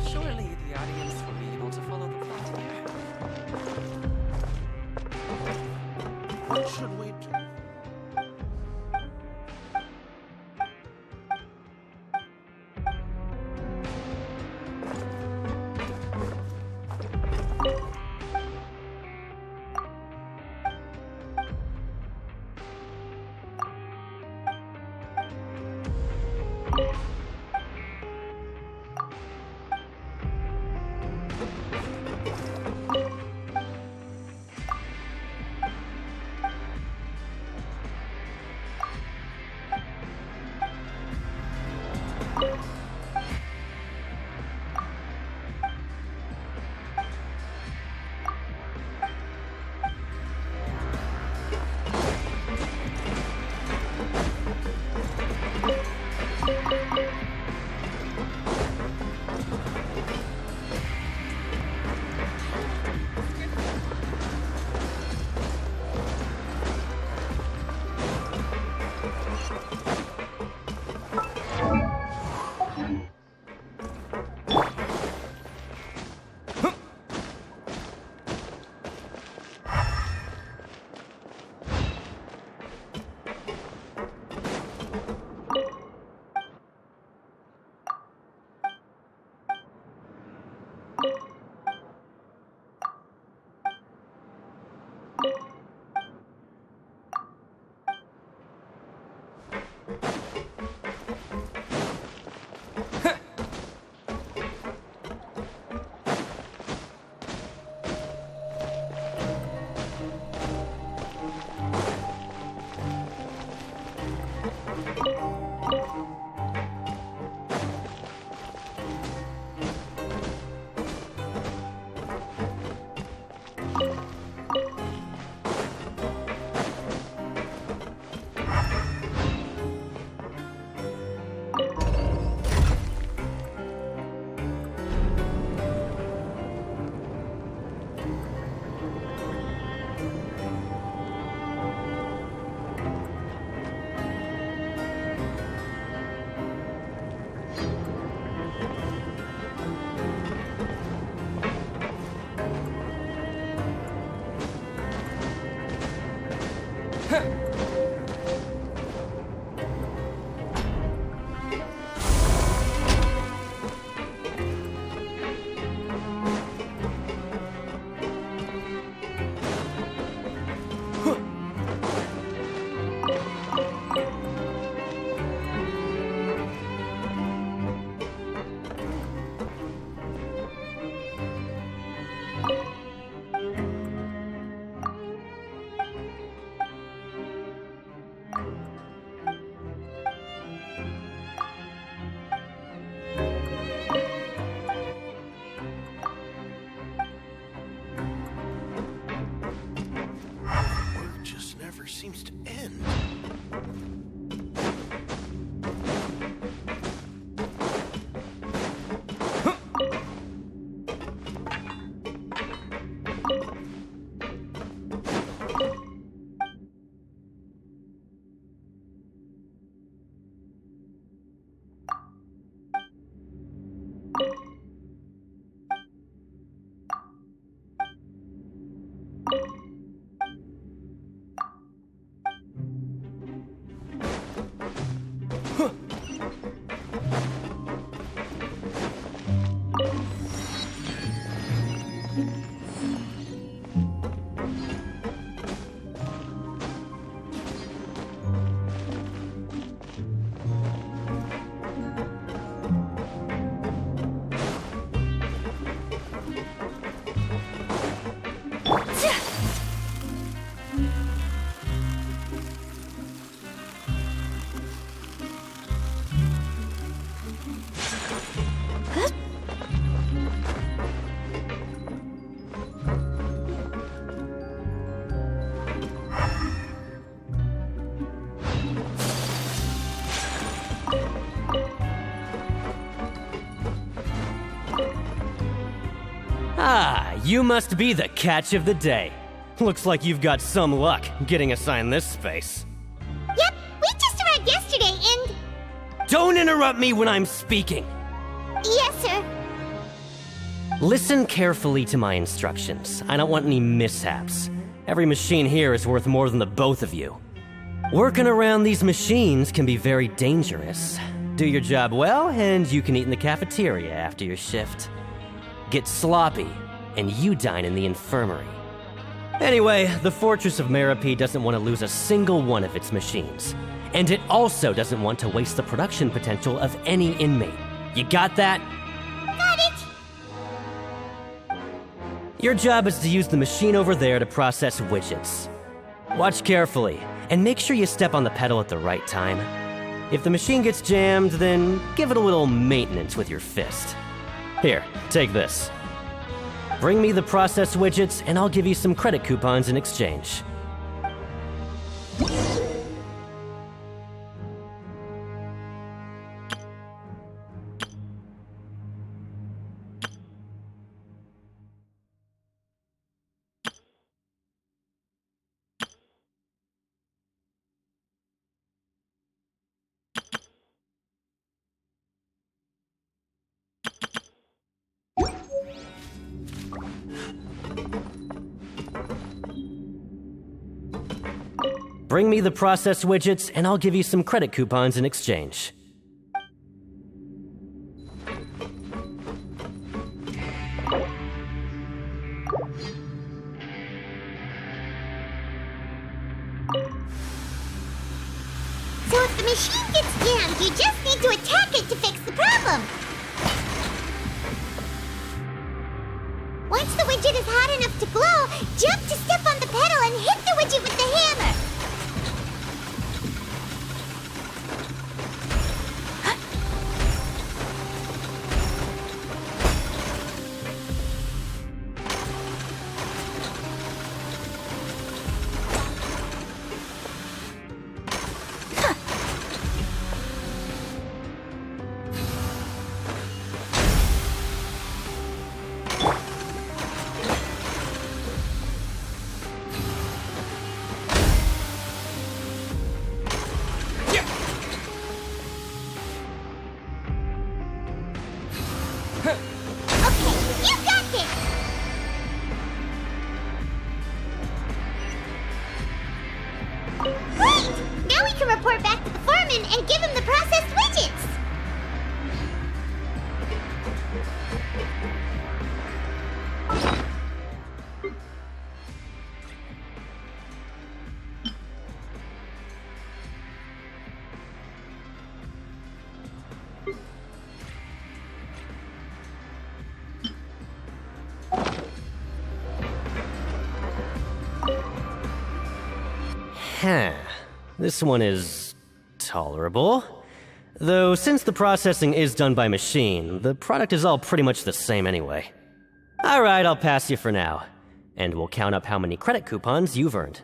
Surely the audience will be able to follow the plot here. What should we do? seems to end. Ah, you must be the catch of the day. Looks like you've got some luck getting assigned this space. Yep, we just arrived yesterday and... Don't interrupt me when I'm speaking! Yes, sir. Listen carefully to my instructions. I don't want any mishaps. Every machine here is worth more than the both of you. Working around these machines can be very dangerous. Do your job well, and you can eat in the cafeteria after your shift. Get sloppy, and you dine in the infirmary. Anyway, the Fortress of Meripede doesn't want to lose a single one of its machines. And it also doesn't want to waste the production potential of any inmate. You got that? Got it! Your job is to use the machine over there to process widgets. Watch carefully, and make sure you step on the pedal at the right time. If the machine gets jammed, then give it a little maintenance with your fist. Here, take this. Bring me the process widgets, and I'll give you some credit coupons in exchange. Bring me the process widgets, and I'll give you some credit coupons in exchange. So if the machine gets jammed, you just need to attack it to fix the problem. Once the widget is hot enough to glow, jump to step on the pedal and hit the widget with the hammer. Report back to the foreman and give him the processed widgets! Huh. This one is tolerable. Though since the processing is done by machine, the product is all pretty much the same anyway. Alright, I'll pass you for now. And we'll count up how many credit coupons you've earned.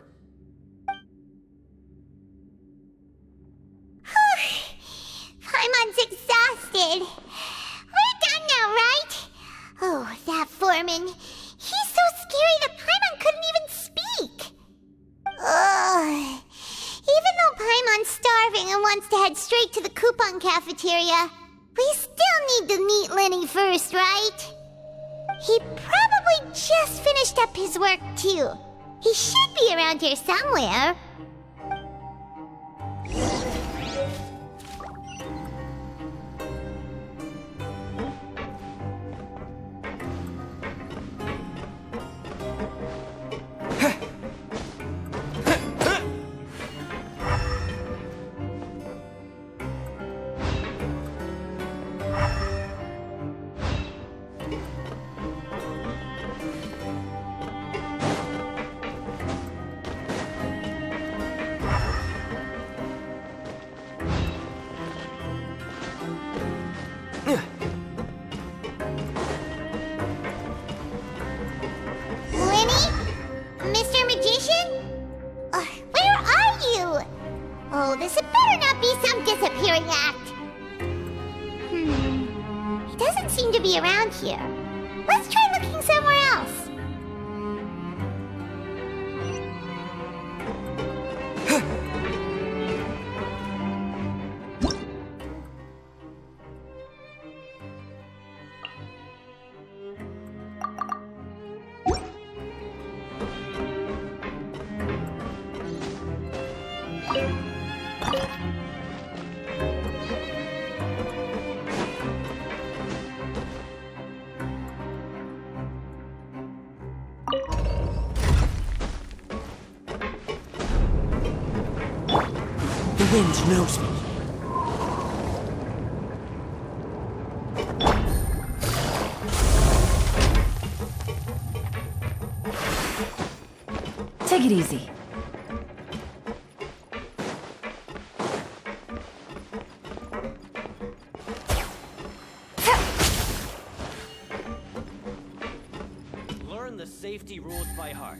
Paimon's exhausted. We're done now, right? Oh, that foreman. He's so scary that Paimon couldn't even speak. Ugh. Even though Paimon's starving and wants to head straight to the coupon cafeteria, we still need to meet Lenny first, right? He probably just finished up his work, too. He should be around here somewhere. Oh, this had better not be some disappearing act. He doesn't seem to be around here. Let's try looking somewhere else. The wind knows me. Take it easy. Learn the safety rules by heart.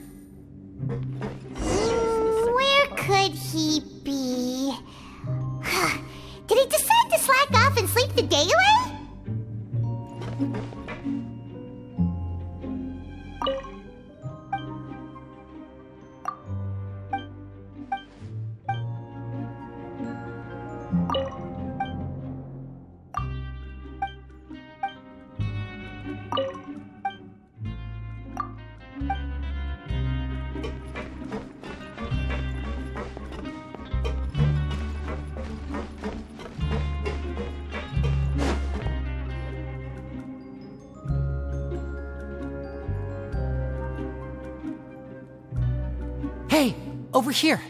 Where could he be? Did he decide to slack off and sleep the day away? Hey, over here.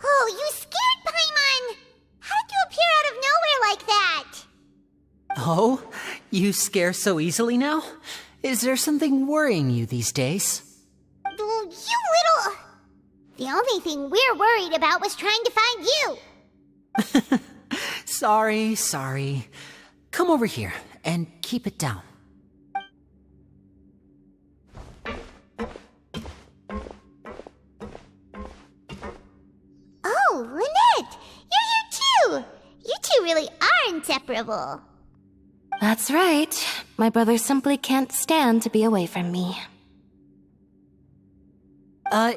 Oh, you scared Paimon! How did you appear out of nowhere like that? Oh, you scare so easily now? Is there something worrying you these days? You little... The only thing we're worried about was trying to find you. Sorry. Come over here and keep it down. Oh, Lynette! You're here too! You two really are inseparable. That's right. My brother simply can't stand to be away from me.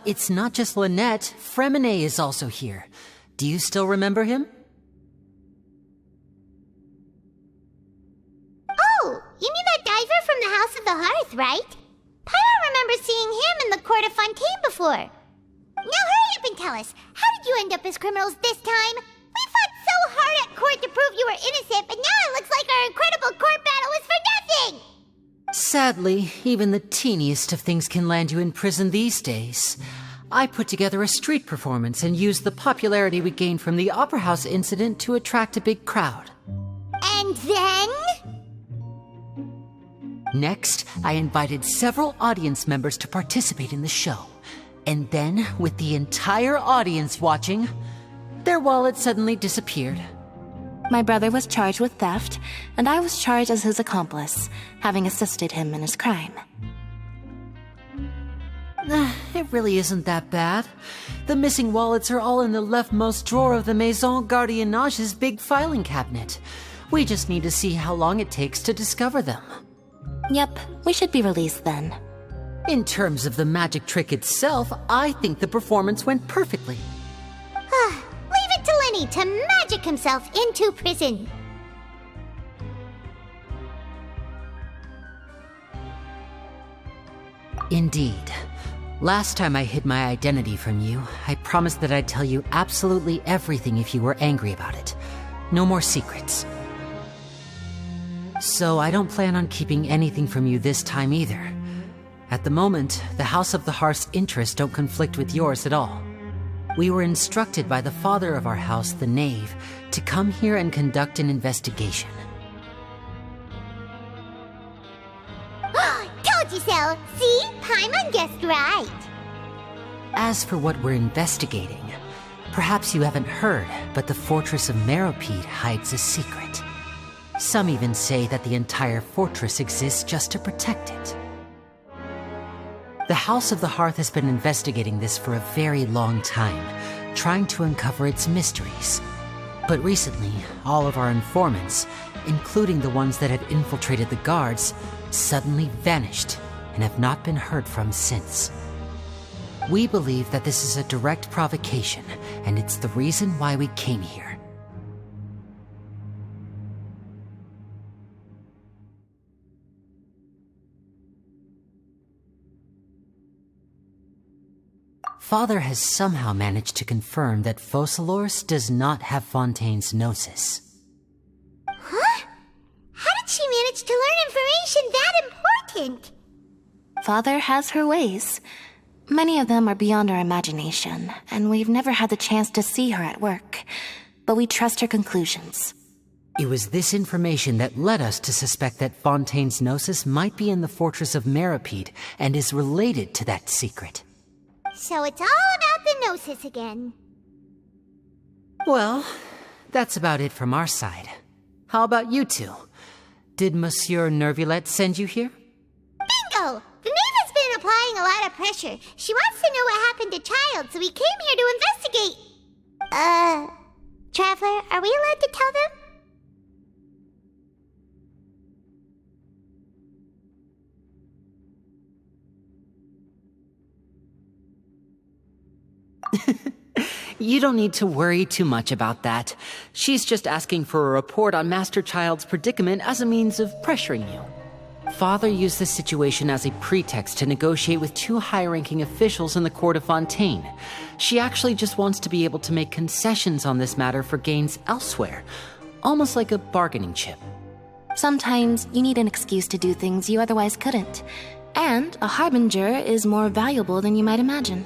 It's not just Lynette. Fremine is also here. Do you still remember him? Oh, you mean that diver from the House of the Hearth, right? Pyro remembers seeing him in the court of Fontaine before. Now hurry up and tell us, how did you end up as criminals this time? We fought so hard at court to prove you were innocent, but now it looks like our incredible court battle was for nothing! Sadly, even the teeniest of things can land you in prison these days. I put together a street performance and used the popularity we gained from the Opera House incident to attract a big crowd. And then? Next, I invited several audience members to participate in the show. And then, with the entire audience watching, their wallet suddenly disappeared. My brother was charged with theft, and I was charged as his accomplice, having assisted him in his crime. It really isn't that bad. The missing wallets are all in the leftmost drawer of the Maison Gardiennage's big filing cabinet. We just need to see how long it takes to discover them. Yep, we should be released then. In terms of the magic trick itself, I think the performance went perfectly. Leave it to Lenny to magic himself into prison. Indeed. Last time I hid my identity from you, I promised that I'd tell you absolutely everything if you were angry about it. No more secrets. So I don't plan on keeping anything from you this time either. At the moment, the House of the Hearth's interests don't conflict with yours at all. We were instructed by the father of our house, the Knave, to come here and conduct an investigation. Told you so! See? Paimon guessed right. As for what we're investigating, perhaps you haven't heard, but the fortress of Meropide hides a secret. Some even say that the entire fortress exists just to protect it. The House of the Hearth has been investigating this for a very long time, trying to uncover its mysteries. But recently, all of our informants, including the ones that had infiltrated the guards, suddenly vanished and have not been heard from since. We believe that this is a direct provocation, and it's the reason why we came here. Father has somehow managed to confirm that Focalors does not have Fontaine's gnosis. Huh? How did she manage to learn information that important? Father has her ways. Many of them are beyond our imagination, and we've never had the chance to see her at work. But we trust her conclusions. It was this information that led us to suspect that Fontaine's gnosis might be in the fortress of Meripede and is related to that secret. So it's all about the gnosis again. Well, that's about it from our side. How about you two? Did Monsieur Nervulet send you here? Bingo! The Navia's been applying a lot of pressure. She wants to know what happened to Childe, so we came here to investigate. Traveler, are we allowed to tell them? You don't need to worry too much about that. She's just asking for a report on Master Childe's predicament as a means of pressuring you. Father used this situation as a pretext to negotiate with two high-ranking officials in the court of Fontaine. She actually just wants to be able to make concessions on this matter for gains elsewhere, almost like a bargaining chip. Sometimes you need an excuse to do things you otherwise couldn't. And a harbinger is more valuable than you might imagine.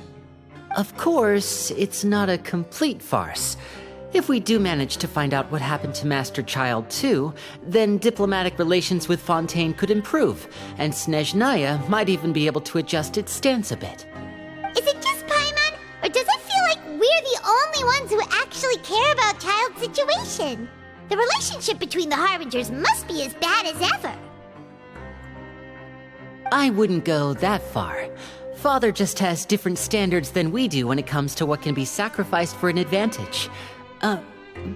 Of course, it's not a complete farce. If we do manage to find out what happened to Master Childe too, then diplomatic relations with Fontaine could improve, and Snezhnaya might even be able to adjust its stance a bit. Is it just Paimon, or does it feel like we're the only ones who actually care about Childe's situation? The relationship between the Harbingers must be as bad as ever. I wouldn't go that far. Father just has different standards than we do when it comes to what can be sacrificed for an advantage.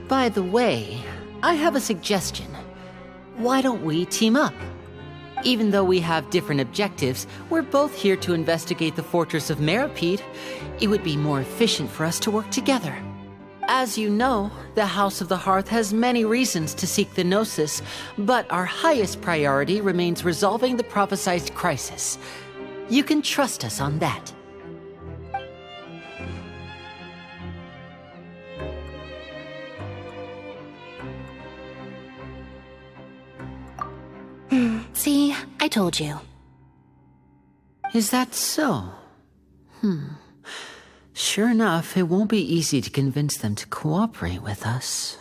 By the way, I have a suggestion. Why don't we team up? Even though we have different objectives, we're both here to investigate the fortress of Meripede. It would be more efficient for us to work together. As you know, the House of the Hearth has many reasons to seek the Gnosis, but our highest priority remains resolving the prophesized crisis. You can trust us on that. See, I told you. Is that so? Sure enough, it won't be easy to convince them to cooperate with us.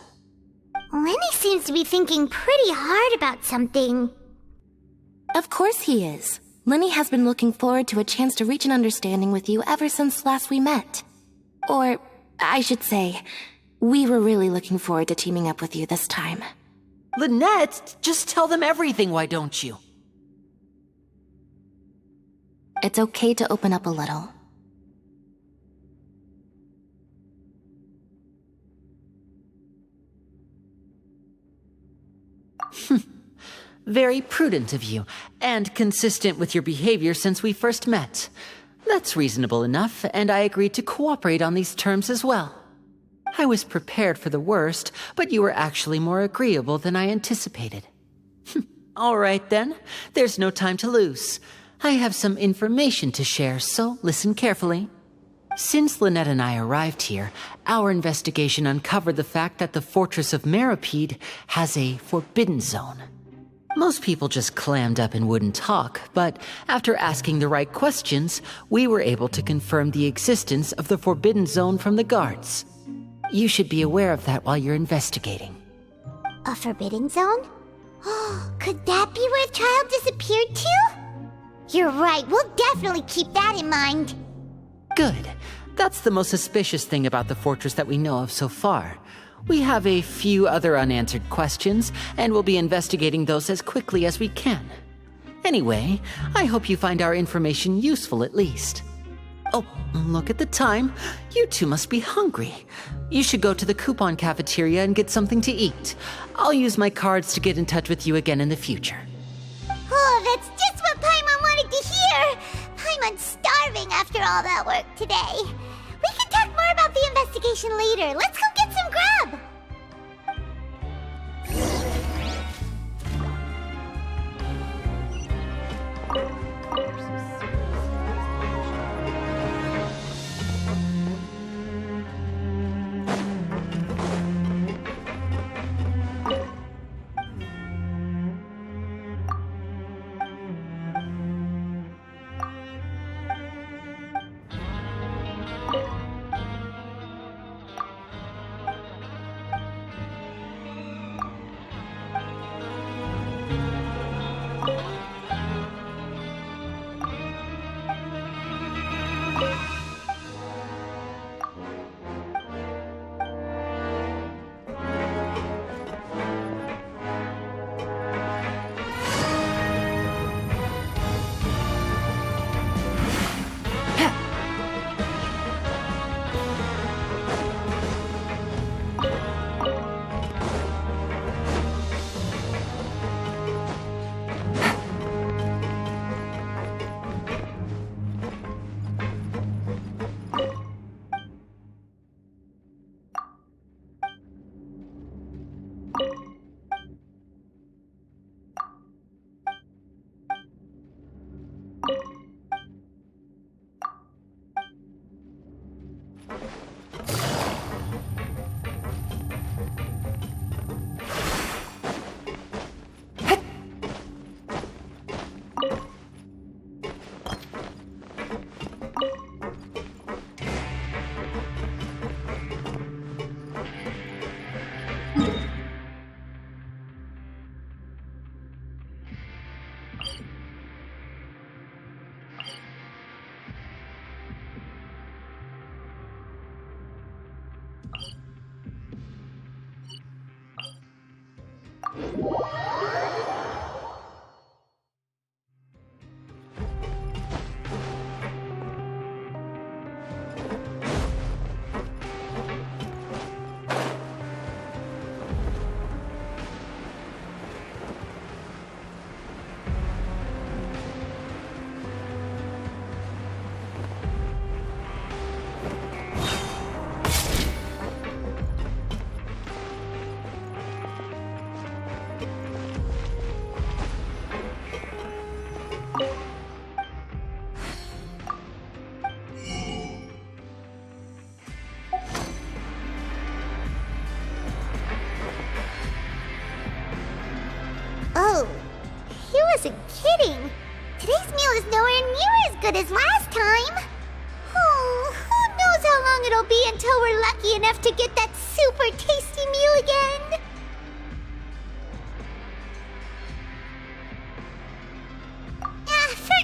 Lenny seems to be thinking pretty hard about something. Of course he is. Lenny has been looking forward to a chance to reach an understanding with you ever since last we met. Or, I should say, we were really looking forward to teaming up with you this time. Lynette, just tell them everything, why don't you? It's okay to open up a little. Very prudent of you, and consistent with your behavior since we first met. That's reasonable enough, and I agreed to cooperate on these terms as well. I was prepared for the worst, but you were actually more agreeable than I anticipated. All right then, there's no time to lose. I have some information to share, so listen carefully. Since Lynette and I arrived here, our investigation uncovered the fact that the Fortress of Meripede has a forbidden zone. Most people just clammed up and wouldn't talk, but after asking the right questions, we were able to confirm the existence of the forbidden zone from the guards. You should be aware of that while you're investigating. A forbidden zone? Could that be where Childe disappeared to? You're right, we'll definitely keep that in mind. Good. That's the most suspicious thing about the fortress that we know of so far. We have a few other unanswered questions, and we'll be investigating those as quickly as we can. Anyway, I hope you find our information useful at least. Oh, look at the time. You two must be hungry. You should go to the coupon cafeteria and get something to eat. I'll use my cards to get in touch with you again in the future. Oh, that's just what Paimon wanted to hear! Paimon's starving after all that work today. We can talk more about the investigation later. Let's go get some grub! Oh, he wasn't kidding. Today's meal is nowhere near as good as last time. Oh, who knows how long it'll be until we're lucky enough to get that super tasty meal again.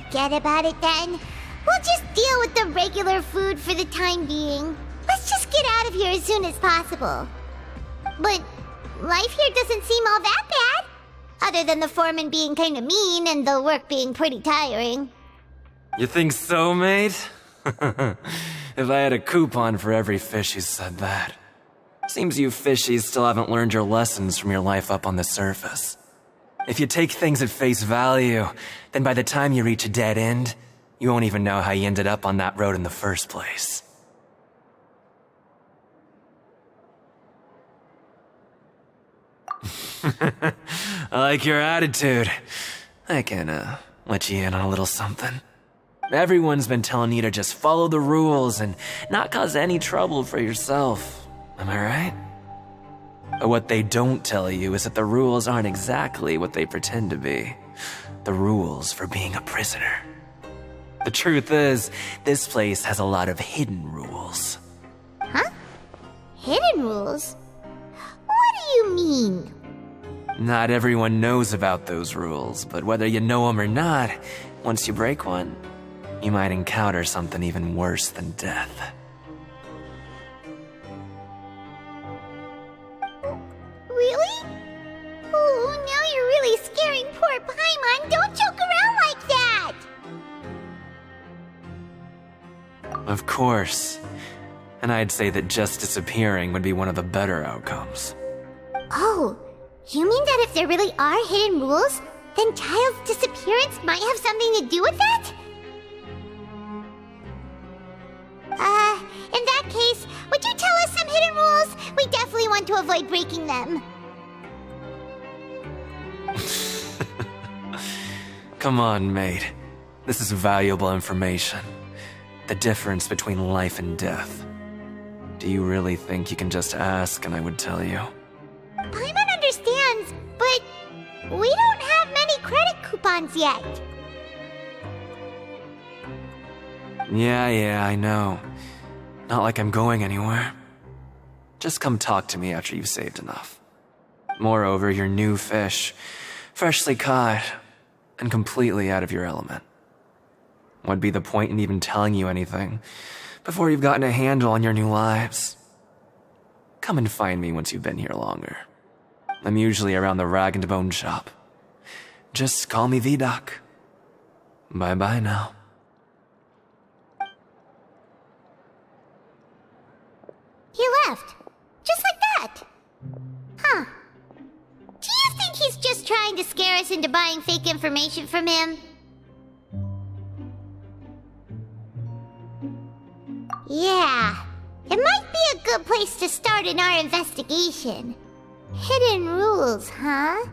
Forget about it then. We'll just deal with the regular food for the time being. Let's just get out of here as soon as possible. But life here doesn't seem all that bad. Other than the foreman being kinda mean and the work being pretty tiring. You think so, mate? If I had a coupon for every fish who said that. Seems you fishies still haven't learned your lessons from your life up on the surface. If you take things at face value, then by the time you reach a dead end, you won't even know how you ended up on that road in the first place. I like your attitude. I can, let you in on a little something. Everyone's been telling you to just follow the rules and not cause any trouble for yourself. Am I right? But what they don't tell you is that the rules aren't exactly what they pretend to be. The rules for being a prisoner. The truth is, this place has a lot of hidden rules. Huh? Hidden rules? What do you mean? Not everyone knows about those rules, but whether you know them or not, once you break one, you might encounter something even worse than death. Really? Oh, now you're really scaring poor Paimon. Don't joke around like that! Of course. And I'd say that just disappearing would be one of the better outcomes. Oh, you mean that if there really are hidden rules, then Childe's disappearance might have something to do with that? In that case, would you tell us some hidden rules? We definitely want to avoid breaking them. Come on, mate. This is valuable information. The difference between life and death. Do you really think you can just ask and I would tell you? Paimon understands, but we don't have many credit coupons yet. Yeah, I know. Not like I'm going anywhere. Just come talk to me after you've saved enough. Moreover, you're new fish, freshly caught, and completely out of your element. What'd be the point in even telling you anything before you've gotten a handle on your new lives? Come and find me once you've been here longer. I'm usually around the rag and bone shop. Just call me V-Doc. Bye-bye now. He left. Just like that. Huh. Do you think he's just trying to scare us into buying fake information from him? Yeah. It might be a good place to start in our investigation. Hidden rules, huh?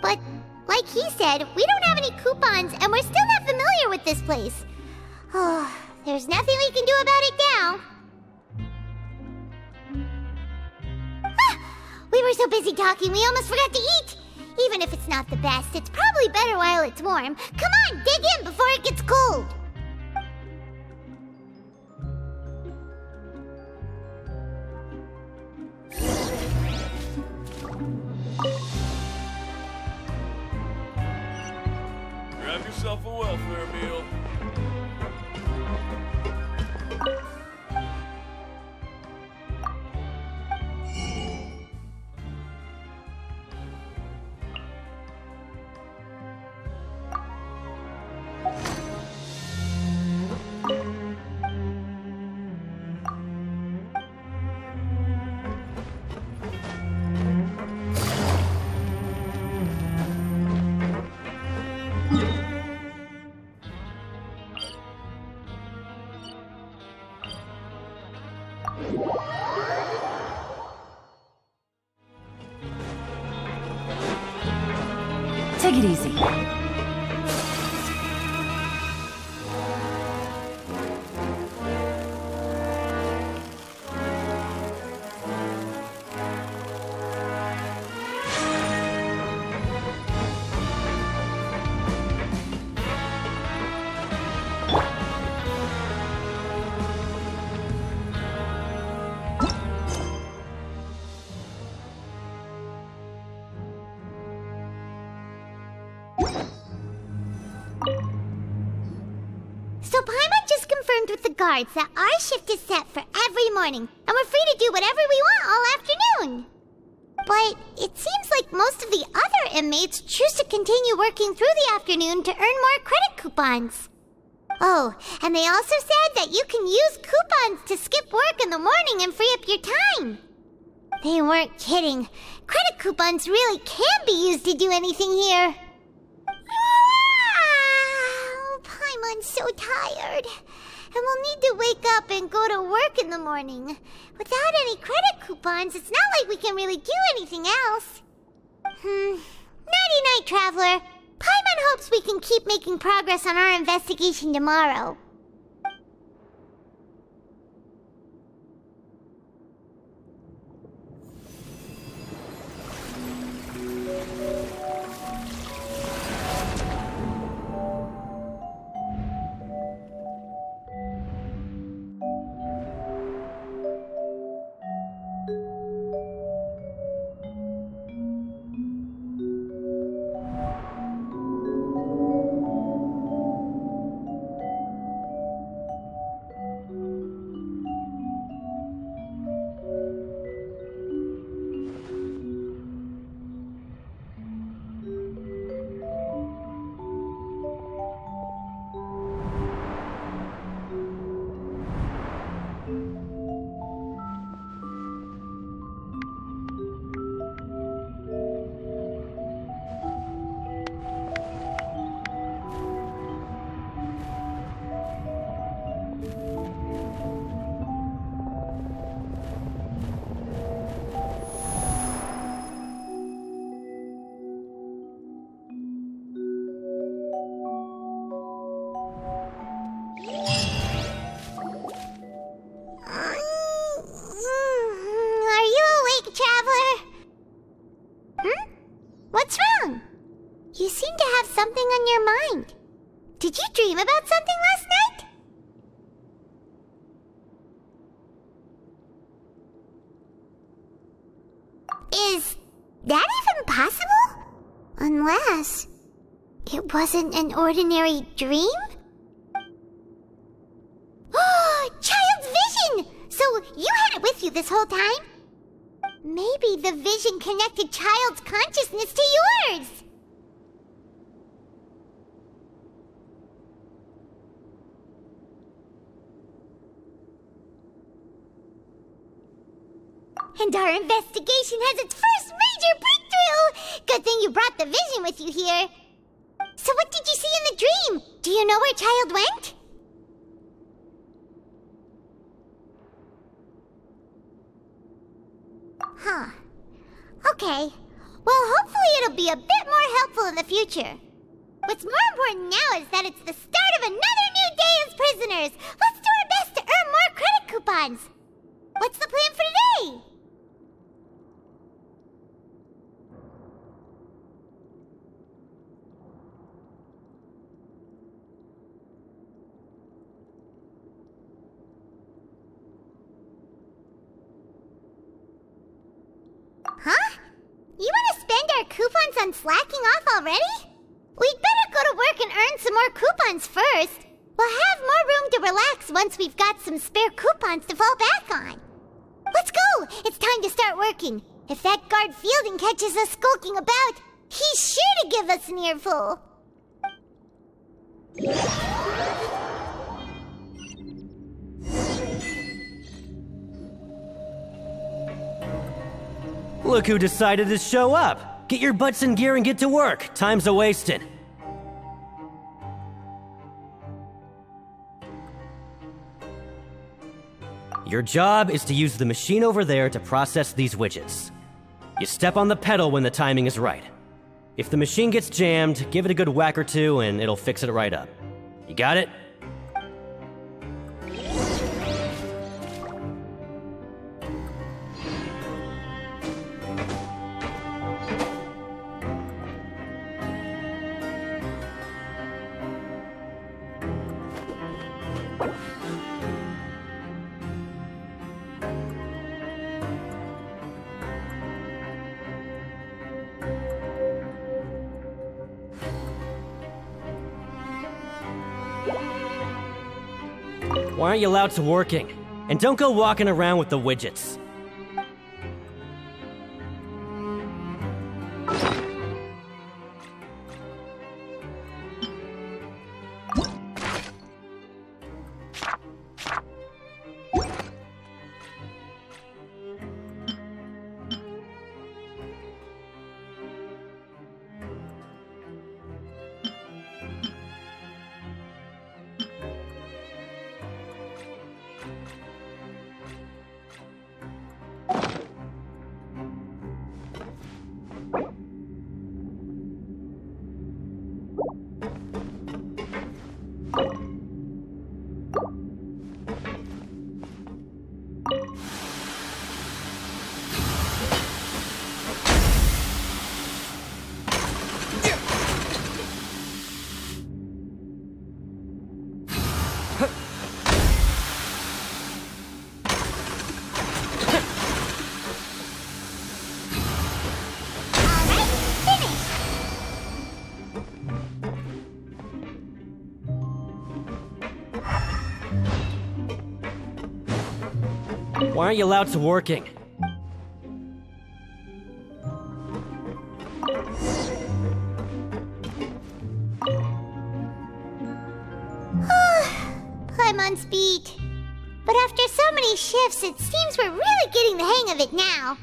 But, like he said, we don't have any coupons and we're still not familiar with this place. Oh, there's nothing we can do about it now. We were so busy talking, we almost forgot to eat. Even if it's not the best, it's probably better while it's warm. Come on, dig in before it gets cold. Grab yourself a welfare meal. Take it easy. So Paimon just confirmed with the guards that our shift is set for every morning, and we're free to do whatever we want all afternoon. But it seems like most of the other inmates choose to continue working through the afternoon to earn more credit coupons. Oh, and they also said that you can use coupons to skip work in the morning and free up your time. They weren't kidding. Credit coupons really can be used to do anything here. Paimon's so tired. And we'll need to wake up and go to work in the morning. Without any credit coupons, it's not like we can really do anything else. Nighty-night, Traveler. Paimon hopes we can keep making progress on our investigation tomorrow. What's wrong? You seem to have something on your mind. Did you dream about something last night? Is that even possible? Unless it wasn't an ordinary dream? Oh, Childe's vision! So you had it with you this whole time? Maybe the vision connected Childe's consciousness to yours! And our investigation has its first major breakthrough! Good thing you brought the vision with you here. So what did you see in the dream? Do you know where Childe went? Huh. Okay. Well, hopefully it'll be a bit more helpful in the future. What's more important now is that it's the start of another new day as prisoners. Let's do our best to earn more credit coupons. What's the plan for today? Huh? You want to spend our coupons on slacking off already? We'd better go to work and earn some more coupons first. We'll have more room to relax once we've got some spare coupons to fall back on. Let's go! It's time to start working. If that guard Fielding catches us skulking about, he's sure to give us an earful. Look who decided to show up! Get your butts in gear and get to work. Time's a-wasting. Your job is to use the machine over there to process these widgets. You step on the pedal when the timing is right. If the machine gets jammed, give it a good whack or two and it'll fix it right up. You got it? Why aren't you allowed to working? And don't go walking around with the widgets. Why aren't you allowed to working? I'm on speed. But after so many shifts, it seems we're really getting the hang of it now.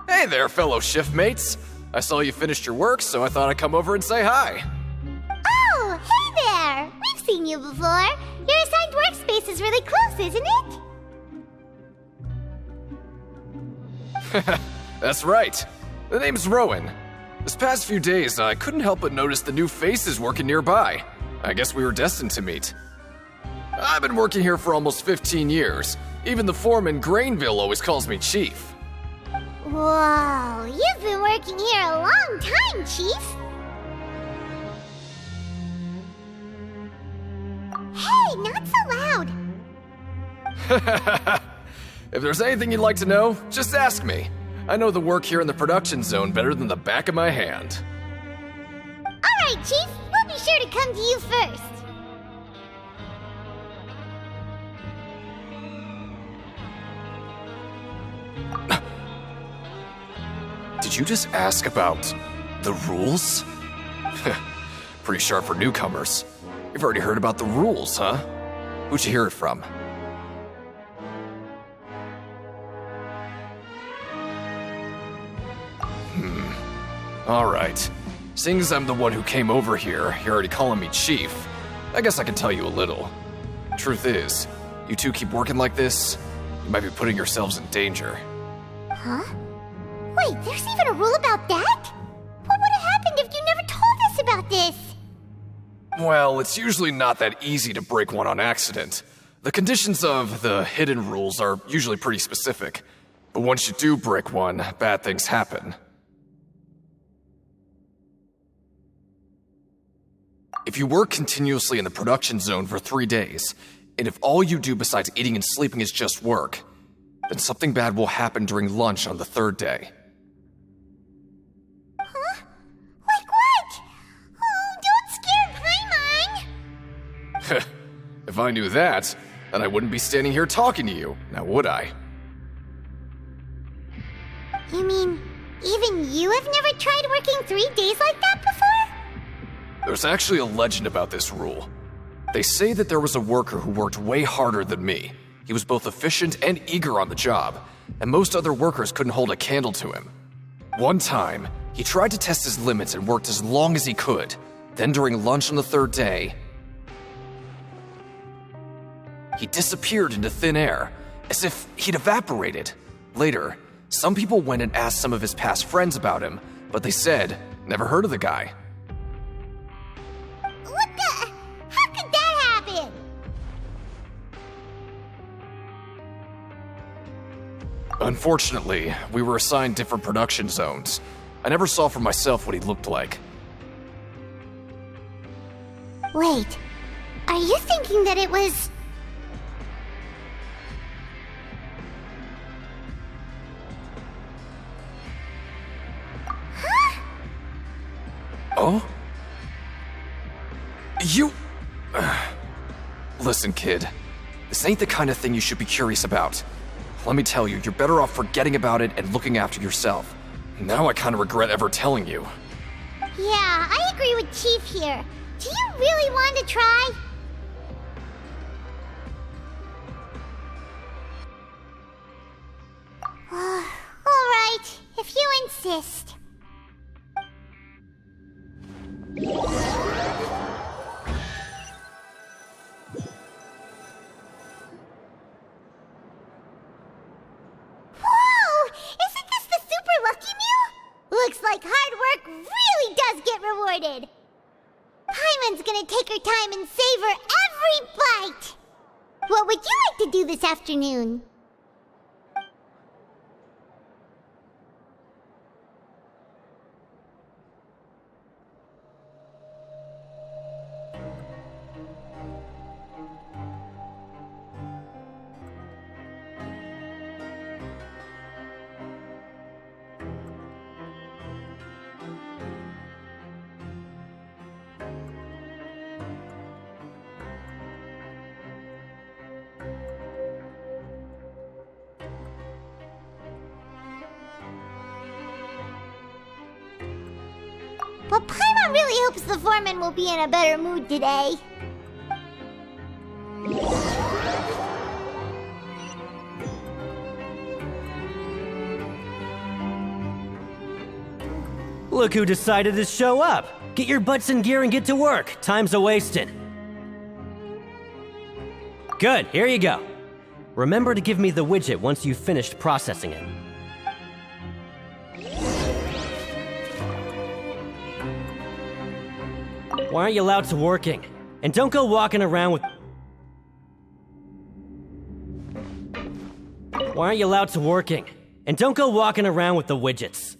Hey there, fellow shiftmates. I saw you finished your work, so I thought I'd come over and say hi. Oh, hey there! We've seen you before. Your assigned workspace is really close, isn't it? That's right. The name's Rowan. This past few days, I couldn't help but notice the new faces working nearby. I guess we were destined to meet. I've been working here for almost 15 years, Even the foreman Grainville always calls me Chief. Whoa, you've been working here a long time, Chief. Hey, not so loud. If there's anything you'd like to know, just ask me. I know the work here in the production zone better than the back of my hand. Alright, Chief. We'll be sure to come to you first. Did you just ask about the rules? Pretty sharp for newcomers. You've already heard about the rules, huh? Who'd you hear it from? Alright. Seeing as I'm the one who came over here, you're already calling me Chief. I guess I can tell you a little. Truth is, you two keep working like this, you might be putting yourselves in danger. Huh? Wait, there's even a rule about that? What would have happened if you never told us about this? Well, it's usually not that easy to break one on accident. The conditions of the hidden rules are usually pretty specific. But once you do break one, bad things happen. If you work continuously in the production zone for 3 days, and if all you do besides eating and sleeping is just work, then something bad will happen during lunch on the 3rd day. Huh? Like what? Oh, don't scare Paimon! If I knew that, then I wouldn't be standing here talking to you, now would I? You mean, even you have never tried working 3 days like that before? There's actually a legend about this rule. They say that there was a worker who worked way harder than me. He was both efficient and eager on the job, and most other workers couldn't hold a candle to him. One time, he tried to test his limits and worked as long as he could. Then during lunch on the 3rd day, he disappeared into thin air, as if he'd evaporated. Later, some people went and asked some of his past friends about him, but they said, never heard of the guy. What the? How could that happen? Unfortunately, we were assigned different production zones. I never saw for myself what he looked like. Wait, are you thinking that it was... Huh? Oh? You... Listen, kid. This ain't the kind of thing you should be curious about. Let me tell you, you're better off forgetting about it and looking after yourself. Now I kind of regret ever telling you. Yeah, I agree with Chief here. Do you really want to try? Alright, if you insist. Whoa! Isn't this the Super Lucky Meal? Looks like hard work really does get rewarded. Paimon's gonna take her time and savor every bite. What would you like to do this afternoon? But Paimon really hopes the foreman will be in a better mood today. Look who decided to show up! Get your butts in gear and get to work. Time's a-wasting. Good, here you go. Remember to give me the widget once you've finished processing it. Why aren't you allowed to working? And don't go walking around with... Why aren't you allowed to working? And don't go walking around with the widgets.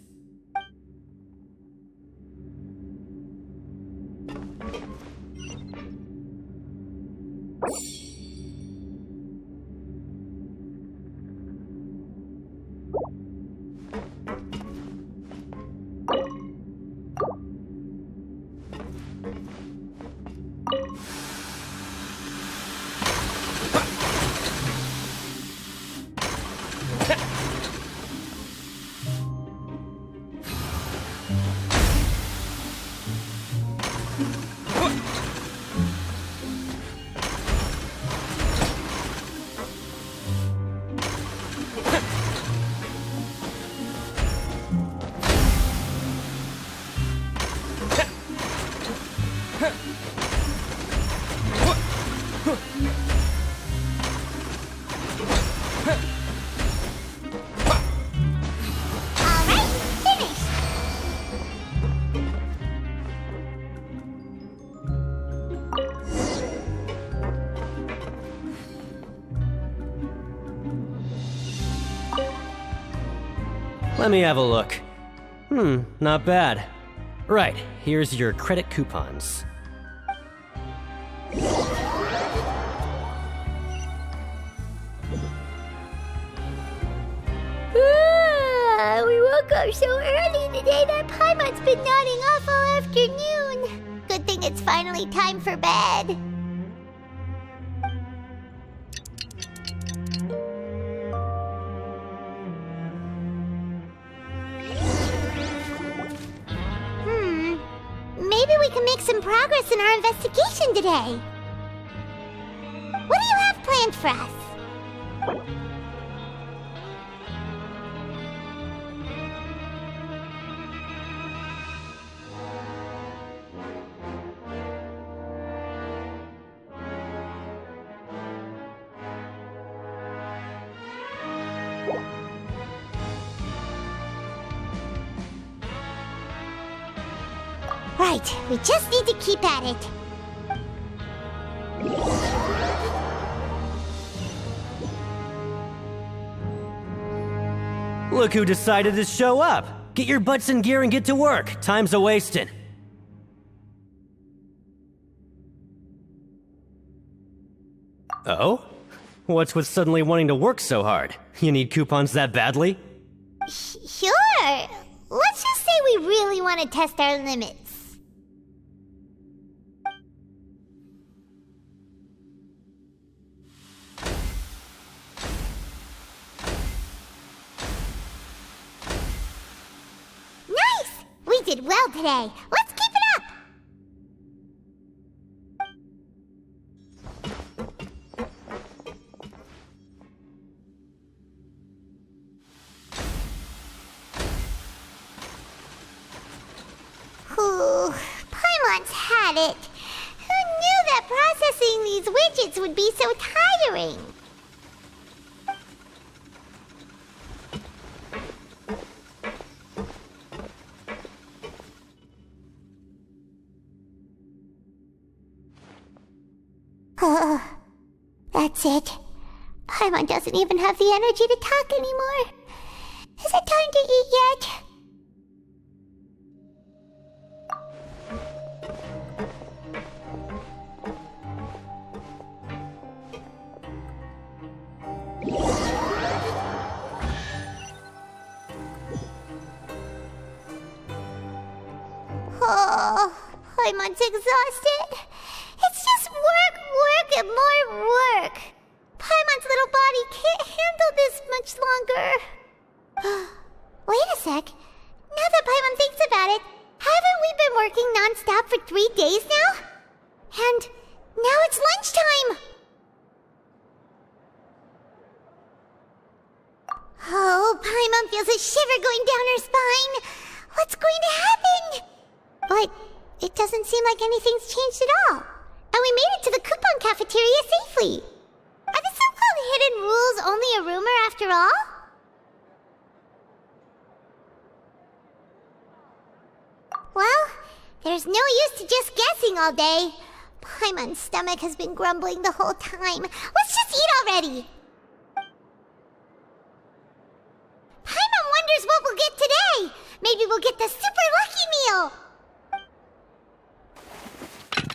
Let me have a look. Not bad. Right, here's your credit coupons. We woke up so early today that Paimon's been nodding off all afternoon. Good thing it's finally time for bed. Maybe we can make some progress in our investigation today. What do you have planned for us? Right, we just need to keep at it. Look who decided to show up! Get your butts in gear and get to work. Time's a-wasting. Oh? What's with suddenly wanting to work so hard? You need coupons that badly? Sure. Let's just say we really want to test our limits. Nice! We did well today. Let's keep it up! Paimon's had it. Who knew that processing these widgets would be so tiring? That's it. Paimon doesn't even have the energy to talk anymore. Is it time to eat yet? Oh, Paimon's exhausted. It's just work, and more work. Paimon's little body can't handle this much longer. Wait a sec. Now that Paimon thinks about it, haven't we been working non-stop for 3 days now? And now it's lunchtime! Oh, Paimon feels a shiver going down her spine. What's going to happen? But it doesn't seem like anything's changed at all. And we made it to the coupon cafeteria safely. Are the so-called hidden rules only a rumor after all? Well, there's no use to just guessing all day. Paimon's stomach has been grumbling the whole time. Let's just eat already! Maybe we'll get the super lucky meal!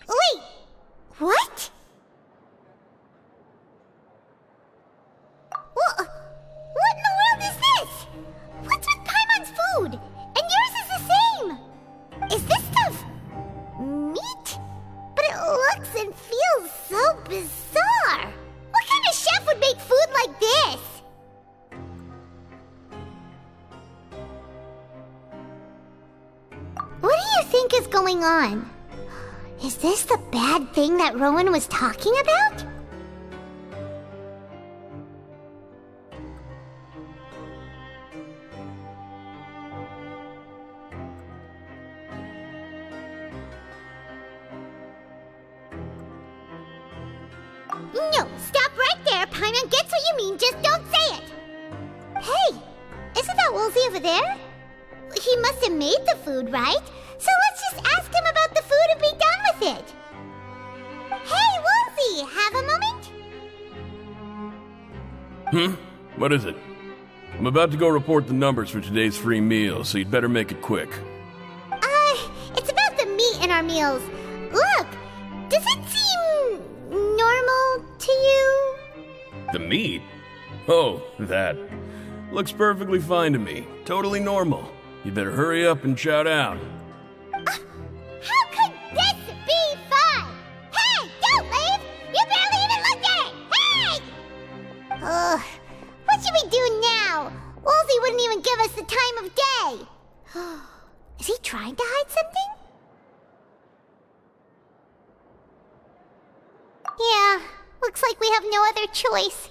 Wait! What? What in the world is this? What's with Paimon's food? And yours is the same! Is this stuff meat? But it looks and feels so bizarre! What kind of chef would make food like this? What do you think is going on? Is this the bad thing that Rowan was talking about? No, stop right there. Paimon gets what you mean, just don't say it. Hey, isn't that Woolsey over there? He must have made the food, right? So let's just ask him about the food and be done with it. Hey, Woolsey, have a moment? What is it? I'm about to go report the numbers for today's free meal, so you'd better make it quick. It's about the meat in our meals. Look, does it seem normal to you? The meat? Oh, that. Looks perfectly fine to me. Totally normal. You better hurry up and chow down. How could this be fun? Hey, don't leave! You barely even looked at it! Hey! What should we do now? Woolsey wouldn't even give us the time of day. Is he trying to hide something? Yeah, looks like we have no other choice.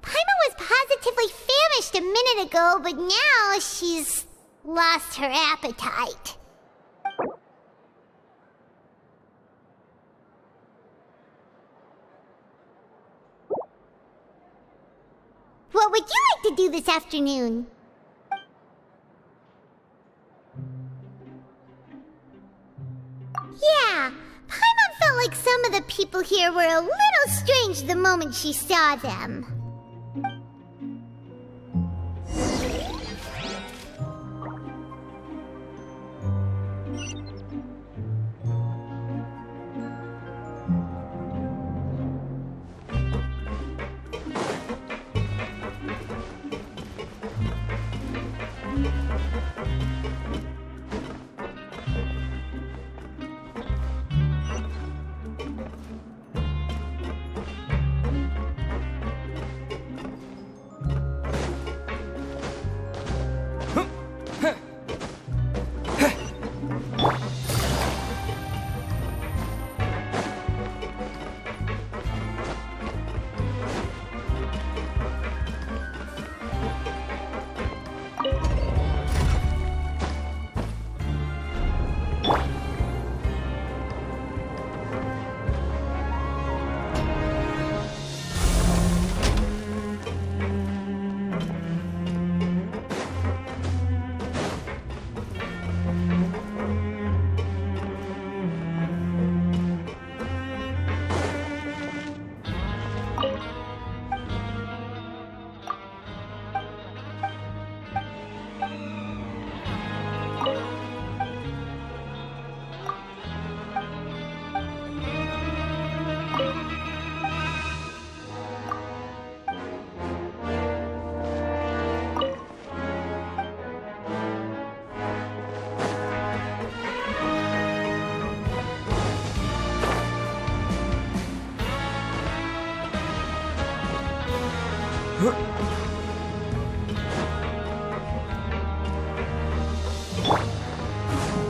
Paimon was positively famished a minute ago, but now she's lost her appetite. What would you like to do this afternoon? Yeah, Paimon felt like some of the people here were a little strange the moment she saw them.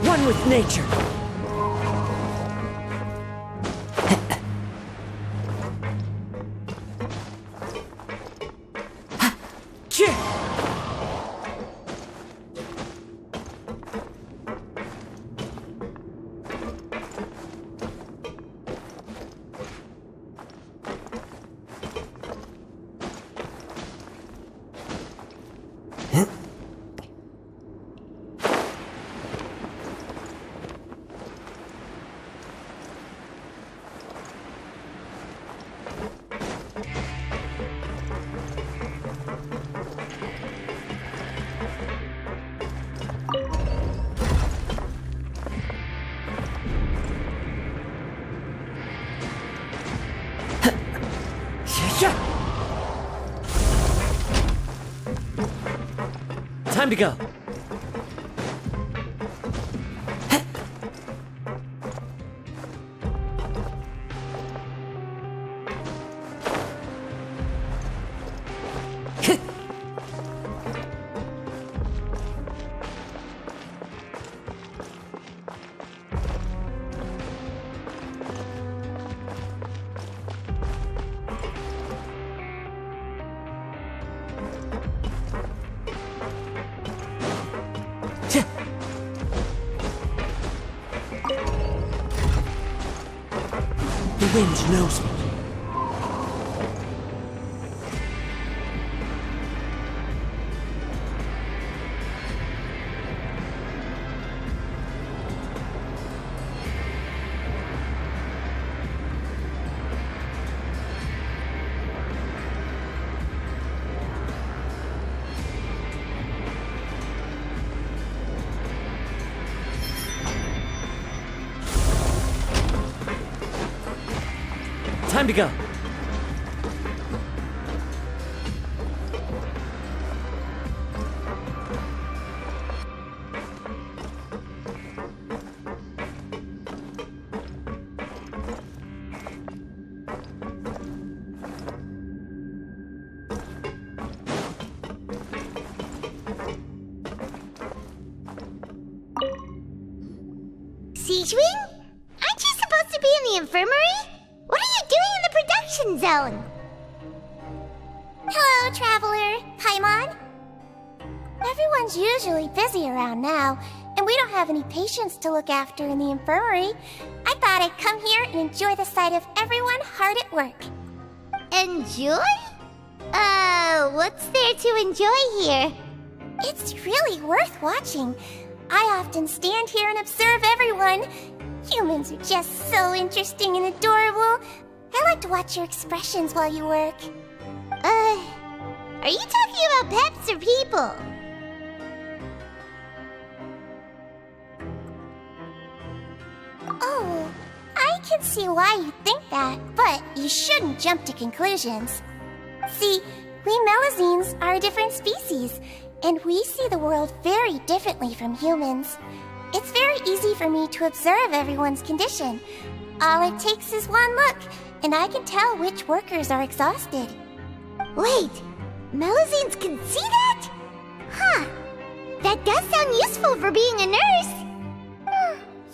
One with nature. Time to go. The wind knows me. Time to go. Siegewing? Aren't you supposed to be in the infirmary? What are you doing in the production zone? Hello, Traveler. Paimon? Everyone's usually busy around now, and we don't have any patients to look after in the infirmary. I thought I'd come here and enjoy the sight of everyone hard at work. Enjoy? What's there to enjoy here? It's really worth watching. I often stand here and observe everyone. Humans are just so interesting and adorable. I like to watch your expressions while you work. Are you talking about pets or people? Oh, I can see why you think that, but you shouldn't jump to conclusions. See, we Melazines are a different species, and we see the world very differently from humans. It's very easy for me to observe everyone's condition. All it takes is one look, and I can tell which workers are exhausted. Wait, Melazines can see that? Huh, that does sound useful for being a nurse.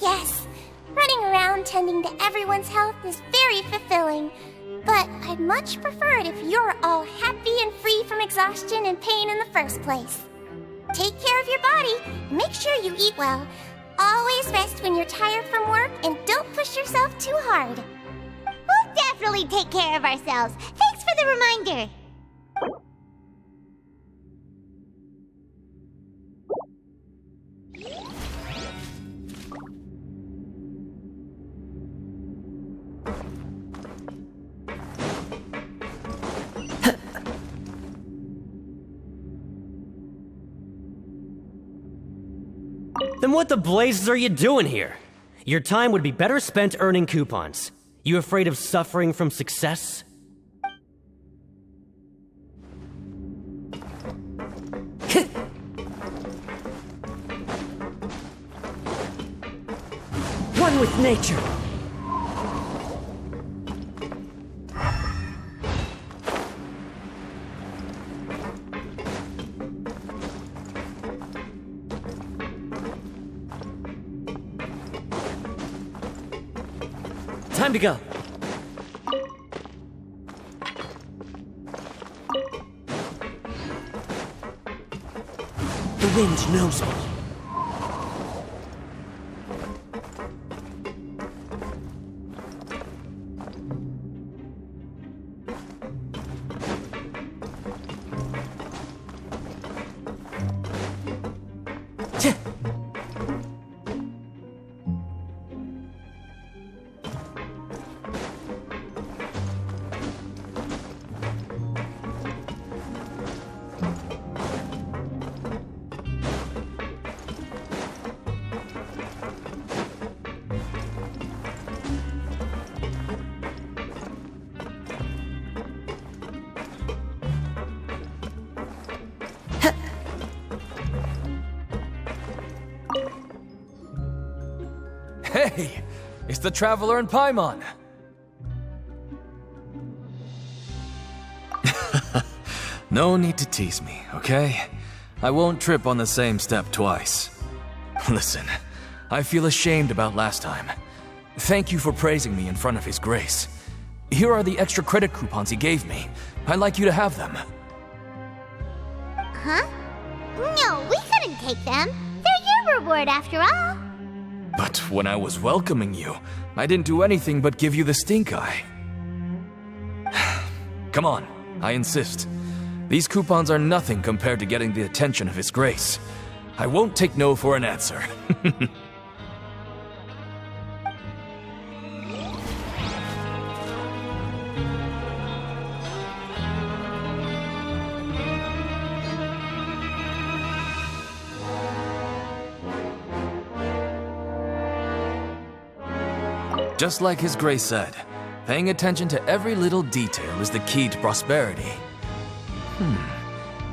Yes, running around tending to everyone's health is very fulfilling. But I'd much prefer it if you're all happy and free from exhaustion and pain in the first place. Take care of your body, and make sure you eat well. Always rest when you're tired from work, and don't push yourself too hard. We'll definitely take care of ourselves. Thanks for the reminder. Then what the blazes are you doing here? Your time would be better spent earning coupons. You afraid of suffering from success? One with nature. Time to go. The wind knows me. Hey! It's the Traveler and Paimon! No need to tease me, okay? I won't trip on the same step twice. Listen, I feel ashamed about last time. Thank you for praising me in front of His Grace. Here are the extra credit coupons he gave me. I'd like you to have them. Huh? No, we couldn't take them. They're your reward after all. But when I was welcoming you, I didn't do anything but give you the stink eye. Come on, I insist. These coupons are nothing compared to getting the attention of His Grace. I won't take no for an answer. Just like His Grace said, paying attention to every little detail is the key to prosperity.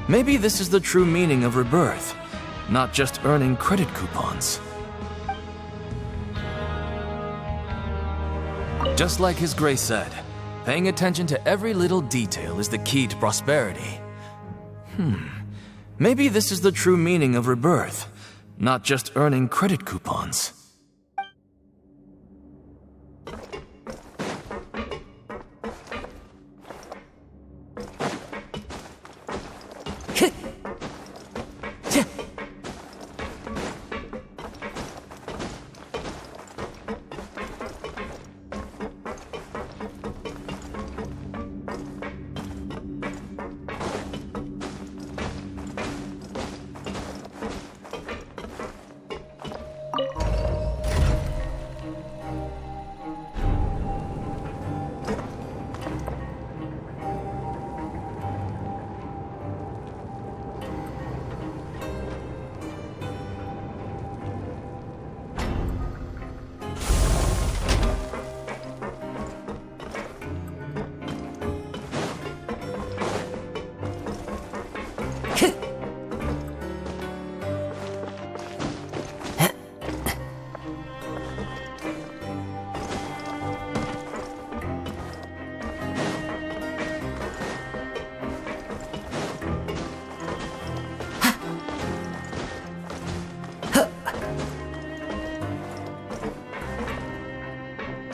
Maybe this is the true meaning of rebirth, not just earning credit coupons. Just like His Grace said, paying attention to every little detail is the key to prosperity. Maybe this is the true meaning of rebirth, not just earning credit coupons.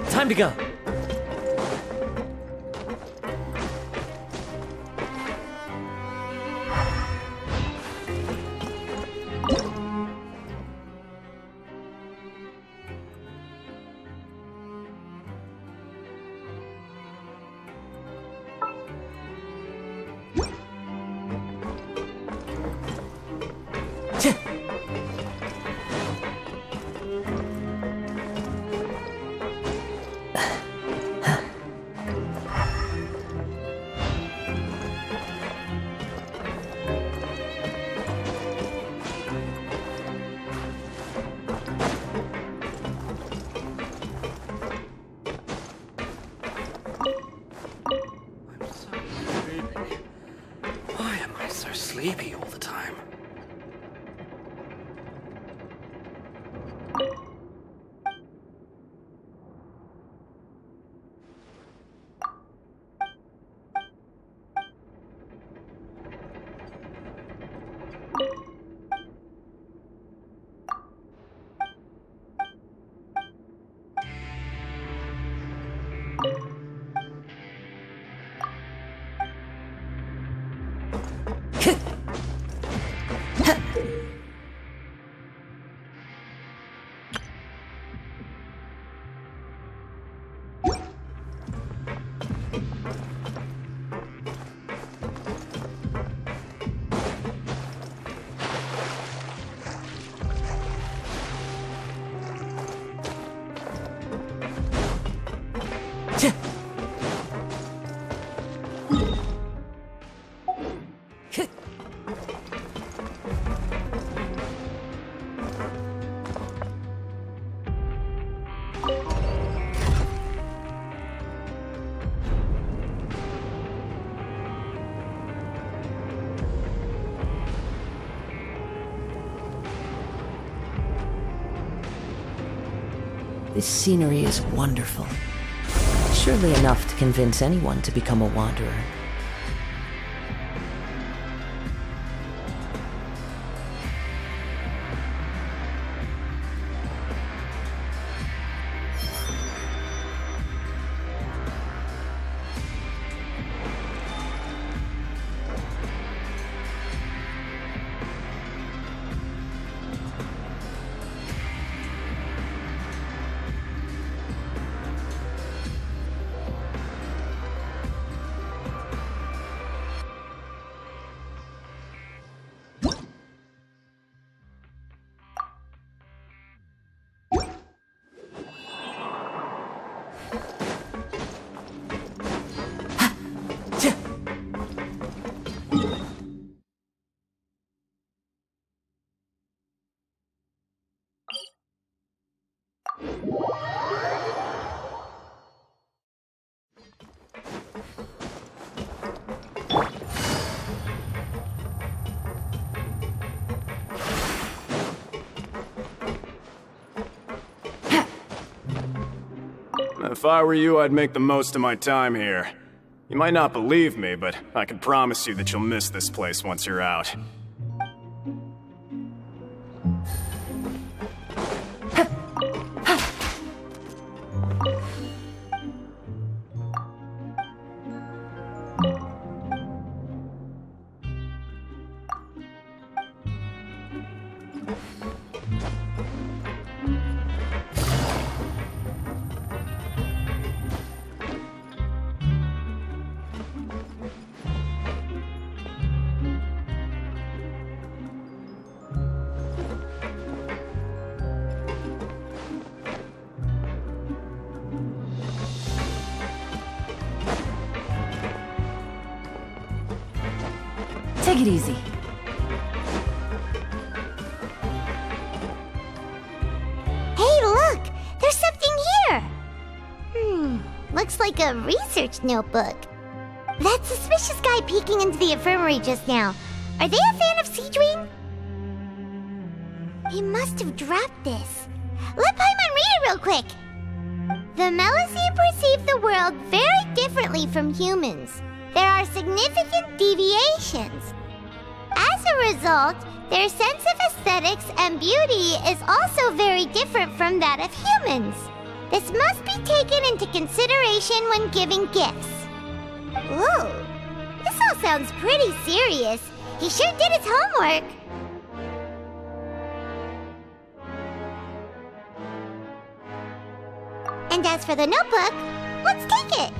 Time to go. Sleepy all the time. This scenery is wonderful. Surely enough to convince anyone to become a wanderer. If I were you, I'd make the most of my time here. You might not believe me, but I can promise you that you'll miss this place once you're out. Take it easy. Hey, look! There's something here! Looks like a research notebook. That suspicious guy peeking into the infirmary just now. Are they a fan of Seadream? He must have dropped this. Let Paimon read it real quick! The Melusine perceive the world very differently from humans. There are significant deviations. As a result, their sense of aesthetics and beauty is also very different from that of humans. This must be taken into consideration when giving gifts. Ooh, this all sounds pretty serious. He sure did his homework. And as for the notebook, let's take it.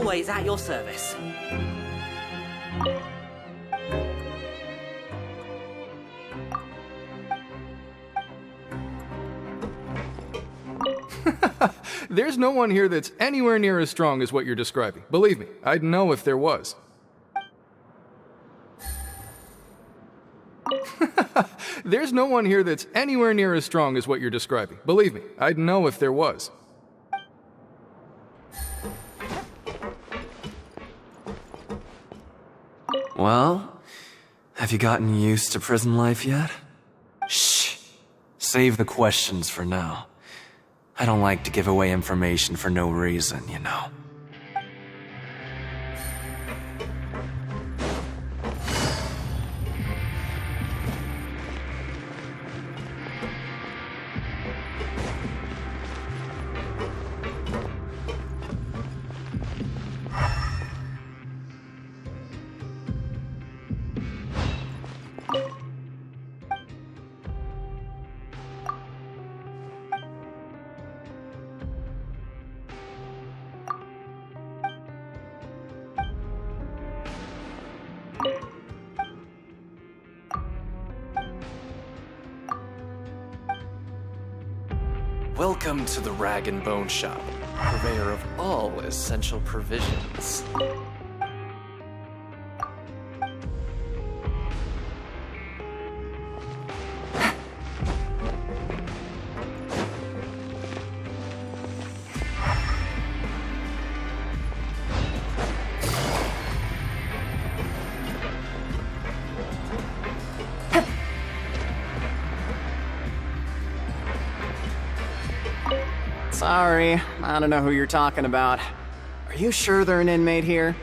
Always at your service. There's no one here that's anywhere near as strong as what you're describing. Believe me, I'd know if there was. There's no one here that's anywhere near as strong as what you're describing. Believe me, I'd know if there was. Well, have you gotten used to prison life yet? Shh. Save the questions for now. I don't like to give away information for no reason, you know. Welcome to the Rag and Bone Shop, purveyor of all essential provisions. Sorry, I don't know who you're talking about. Are you sure they're an inmate here?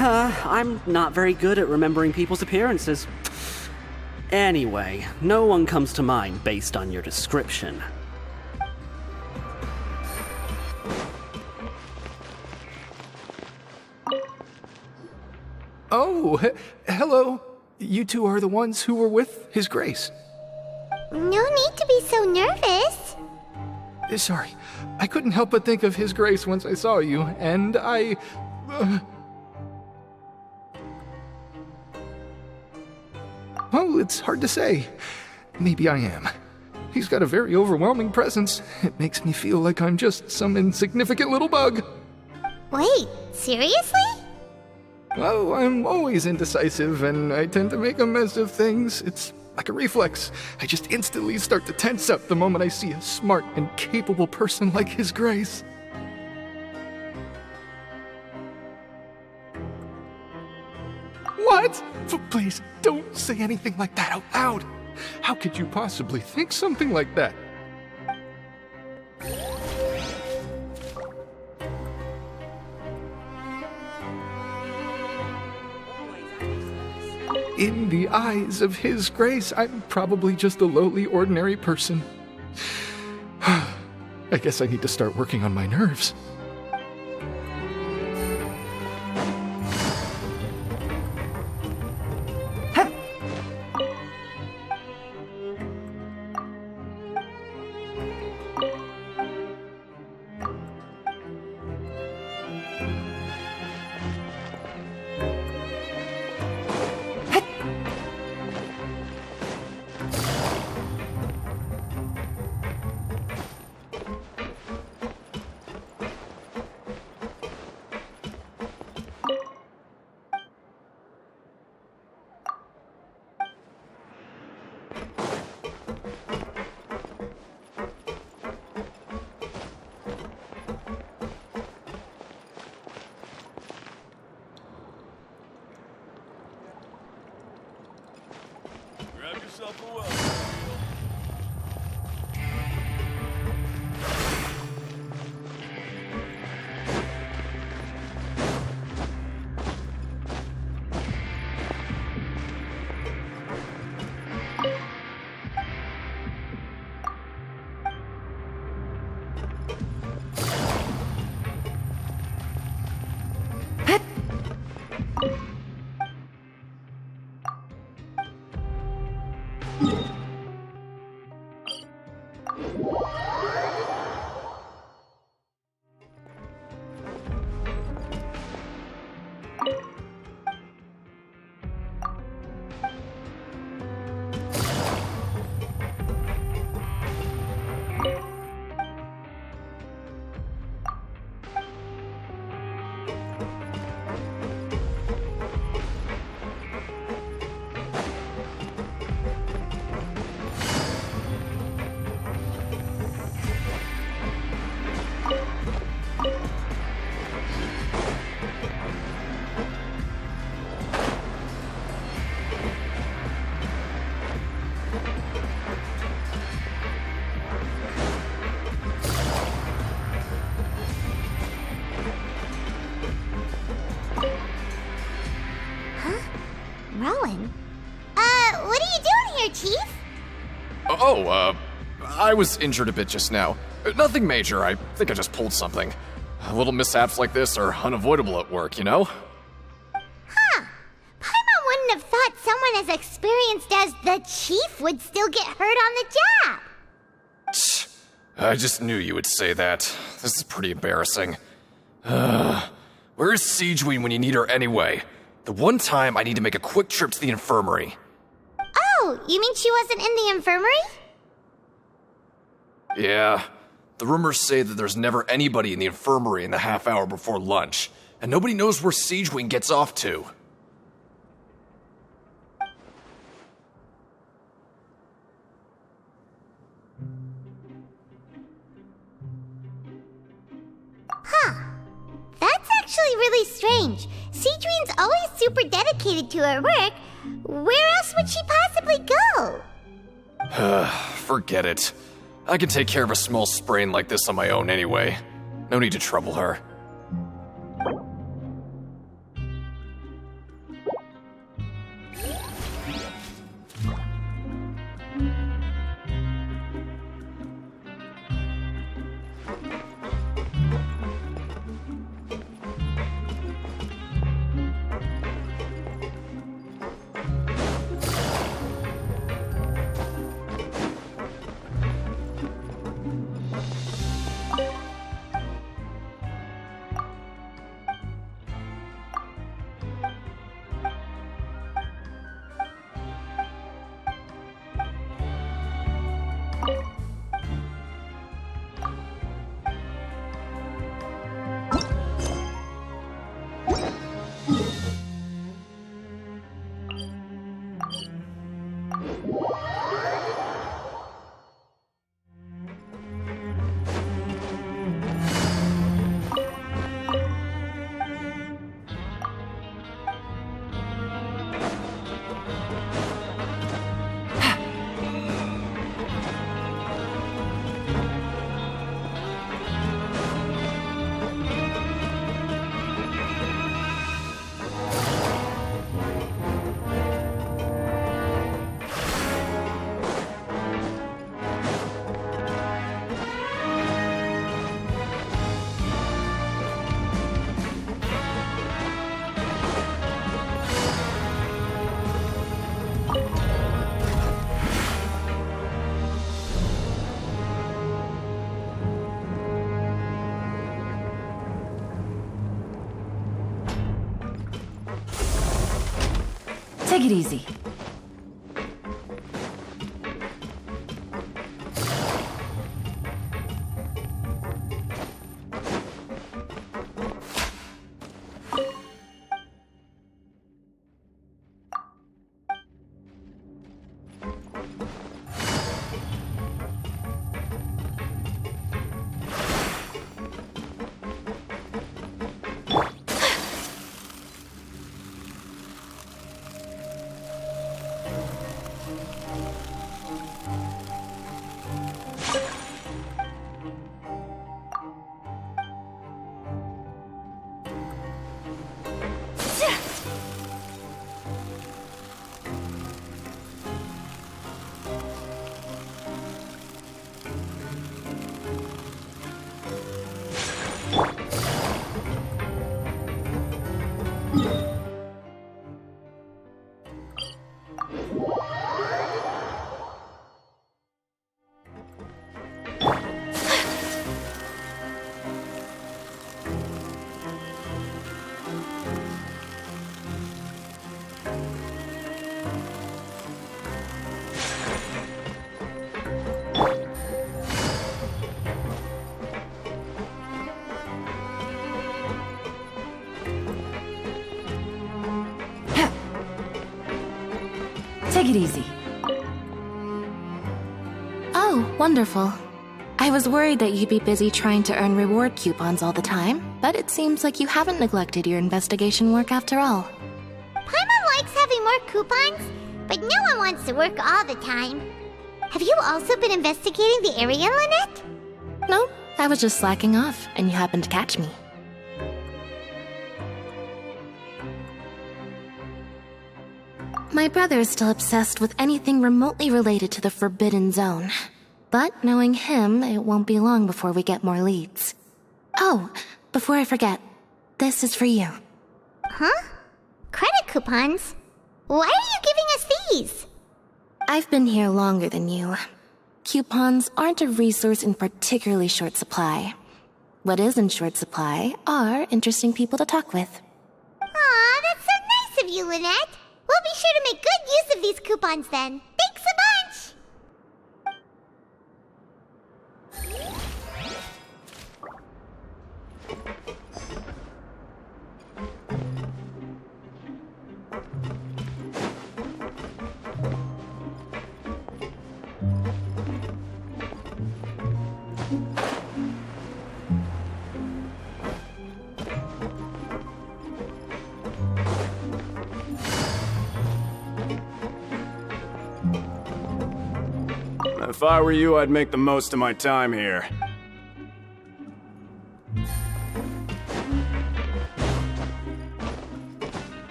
I'm not very good at remembering people's appearances. Anyway, no one comes to mind based on your description. Oh, hello. You two are the ones who were with His Grace. No need to be so nervous. Sorry, I couldn't help but think of His Grace once I saw you, and I... Well, it's hard to say. Maybe I am. He's got a very overwhelming presence. It makes me feel like I'm just some insignificant little bug. Wait, seriously? Well, I'm always indecisive, and I tend to make a mess of things. It's like a reflex. I just instantly start to tense up the moment I see a smart and capable person like His Grace. What? Please, don't say anything like that out loud. How could you possibly think something like that? In the eyes of His Grace, I'm probably just a lowly, ordinary person. I guess I need to start working on my nerves. Hmm. Rowan? What are you doing here, Chief? I was injured a bit just now. Nothing major, I think I just pulled something. Little mishaps like this are unavoidable at work, you know? Huh. Paimon wouldn't have thought someone as experienced as the Chief would still get hurt on the job. I just knew you would say that. This is pretty embarrassing. Where is Siegeween when you need her anyway? The one time I need to make a quick trip to the infirmary. Oh, you mean she wasn't in the infirmary? Yeah. The rumors say that there's never anybody in the infirmary in the half hour before lunch, and nobody knows where Siegeween gets off to. Huh. That's actually really strange. Siegeween's always super dedicated to her work. Where else would she possibly go? Forget it. I can take care of a small sprain like this on my own anyway. No need to trouble her. Take it easy. Take it easy. Oh, wonderful. I was worried that you'd be busy trying to earn reward coupons all the time, but it seems like you haven't neglected your investigation work after all. Paimon likes having more coupons, but no one wants to work all the time. Have you also been investigating the area, Lynette? No, I was just slacking off, and you happened to catch me. My brother is still obsessed with anything remotely related to the Forbidden Zone. But knowing him, it won't be long before we get more leads. Oh, before I forget, this is for you. Huh? Credit coupons? Why are you giving us these? I've been here longer than you. Coupons aren't a resource in particularly short supply. What is in short supply are interesting people to talk with. Aw, that's so nice of you, Lynette. We'll be sure to make good use of these coupons then. Thanks a bunch! If I were you, I'd make the most of my time here.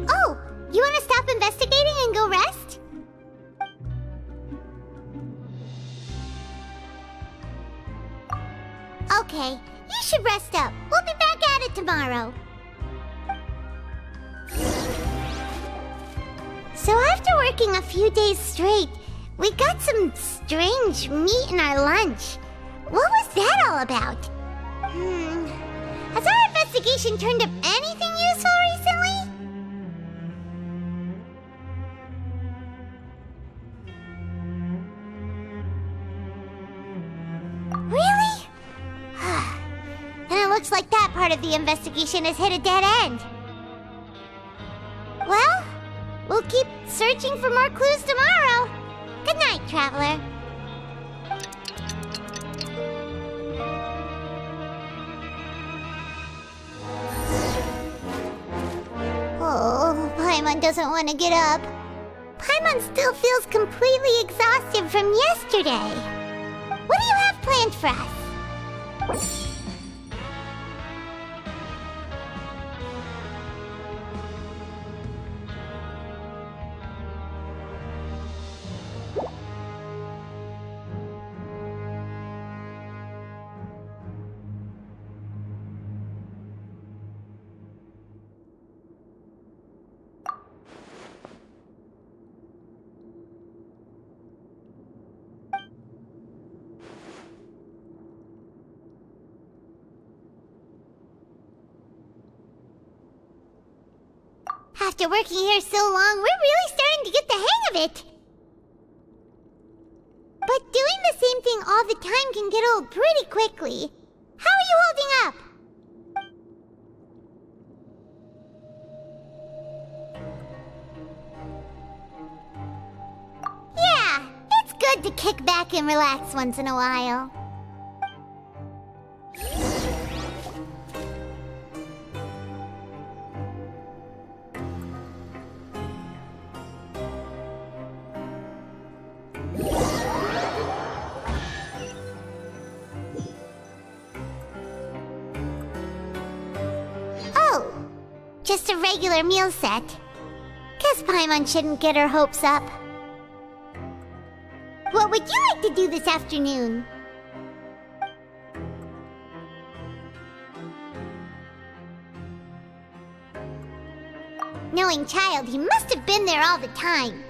Oh, you want to stop investigating and go rest? Okay, you should rest up. We'll be back at it tomorrow. So after working a few days straight, we got some strange meat in our lunch. What was that all about? Has our investigation turned up anything useful recently? Really? Then it looks like that part of the investigation has hit a dead end. Well, we'll keep searching for more clues tomorrow. Good night, Traveler. Oh, Paimon doesn't want to get up. Paimon still feels completely exhausted from yesterday. What do you have planned for us? After working here so long, we're really starting to get the hang of it. But doing the same thing all the time can get old pretty quickly. How are you holding up? Yeah, it's good to kick back and relax once in a while. Just a regular meal set. Guess Paimon shouldn't get her hopes up. What would you like to do this afternoon? Knowing Childe, he must have been there all the time.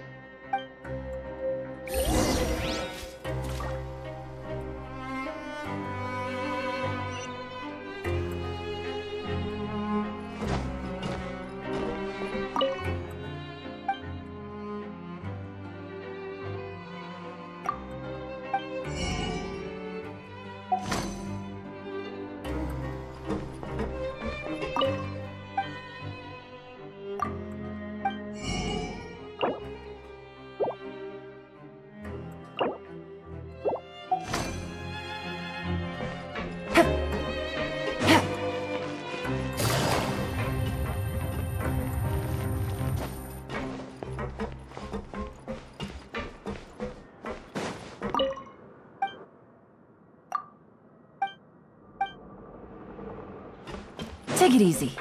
Take it easy.